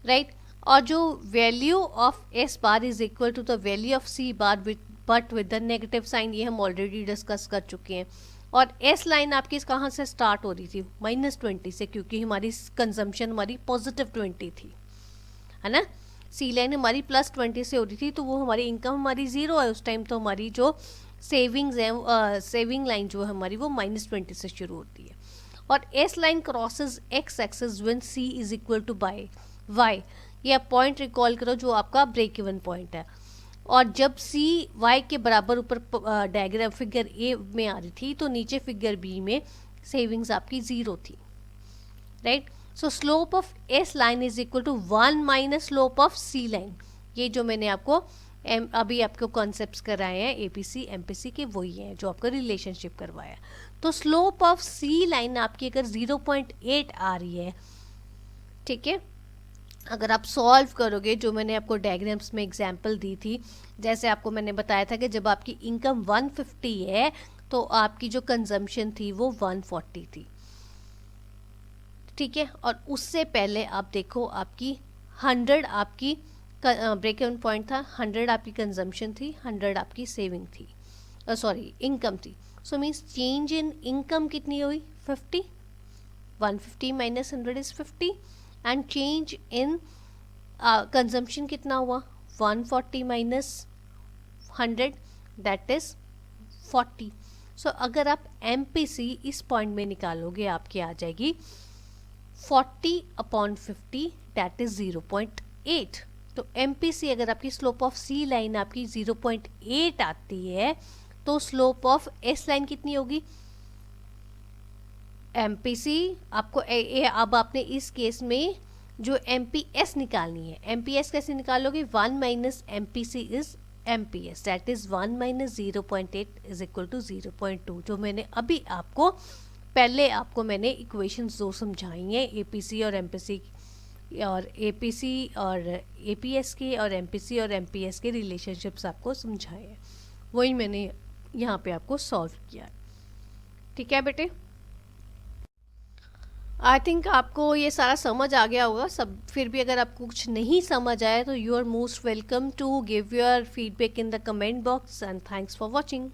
Speaker 1: राइट। और जो value of S bar is equal to the value of C bar but with the negative sign, ये हम ऑलरेडी डिस्कस कर चुके हैं। और एस लाइन आपकी कहाँ से स्टार्ट हो रही थी, -20 से, क्योंकि हमारी कंजम्पशन हमारी +20 थी, है ना। सी लाइन हमारी +20 से हो रही थी, तो वो हमारी इनकम हमारी ज़ीरो है उस टाइम, तो हमारी जो सेविंग्स है, सेविंग लाइन जो है हमारी वो -20 से शुरू होती है। और S line crosses X axis when C is equal to by Y. ये आप पॉइंट रिकॉल करो जो आपका ब्रेक इवन पॉइंट है। और जब सी वाई के बराबर ऊपर डायग्राम फिगर ए में आ रही थी तो नीचे फिगर बी में सेविंग्स आपकी ज़ीरो थी, right. So slope of S line is equal to 1 minus slope of C line. ये जो मैंने आपको अभी आपको कॉन्सेप्ट्स कराए हैं एपीसी एमपीसी के, वही हैं जो आपका रिलेशनशिप करवाया। तो स्लोप ऑफ सी लाइन आपकी अगर 0.8 आ रही है, ठीक है, अगर आप सॉल्व करोगे, जो मैंने आपको डायग्राम्स में एग्जांपल दी थी, जैसे आपको मैंने बताया था कि जब आपकी इनकम 150 है तो आपकी जो कंजम्पशन थी वो 140 थी, ठीक है। और उससे पहले आप देखो आपकी 100 आपकी ब्रेक इवन पॉइंट था, 100 आपकी कंजम्पशन थी, 100 आपकी सेविंग थी, सॉरी इनकम थी। So means change in income कितनी हुई 50, 150 minus 100 is 50, and change in consumption कितना हुआ 140 माइनस 100 दैट इज 40। सो अगर आप MPC इस पॉइंट में निकालोगे आपकी आ जाएगी 40/50 दैट इज 0.8। तो MPC अगर आपकी स्लोप ऑफ सी लाइन आपकी 0.8 आती है तो स्लोप ऑफ एस लाइन कितनी होगी MPC आपको अब आपने इस केस में जो MPS निकालनी है, MPS कैसे निकालोगे 1 minus MPC is MPS that is 1 minus 0.8 is equal to 0.2, जो मैंने अभी आपको पहले आपको मैंने इक्वेशंस दो समझाई हैं APC और MPC और APC और APS के और MPC और MPS के रिलेशनशिप्स आपको समझाए हैं, वही मैंने यहाँ पे आपको सॉल्व किया, ठीक है बेटे। आई थिंक आपको ये सारा समझ आ गया होगा सब। फिर भी अगर आपको कुछ नहीं समझ आया तो you are most welcome to give your feedback in the comment box, and thanks for watching.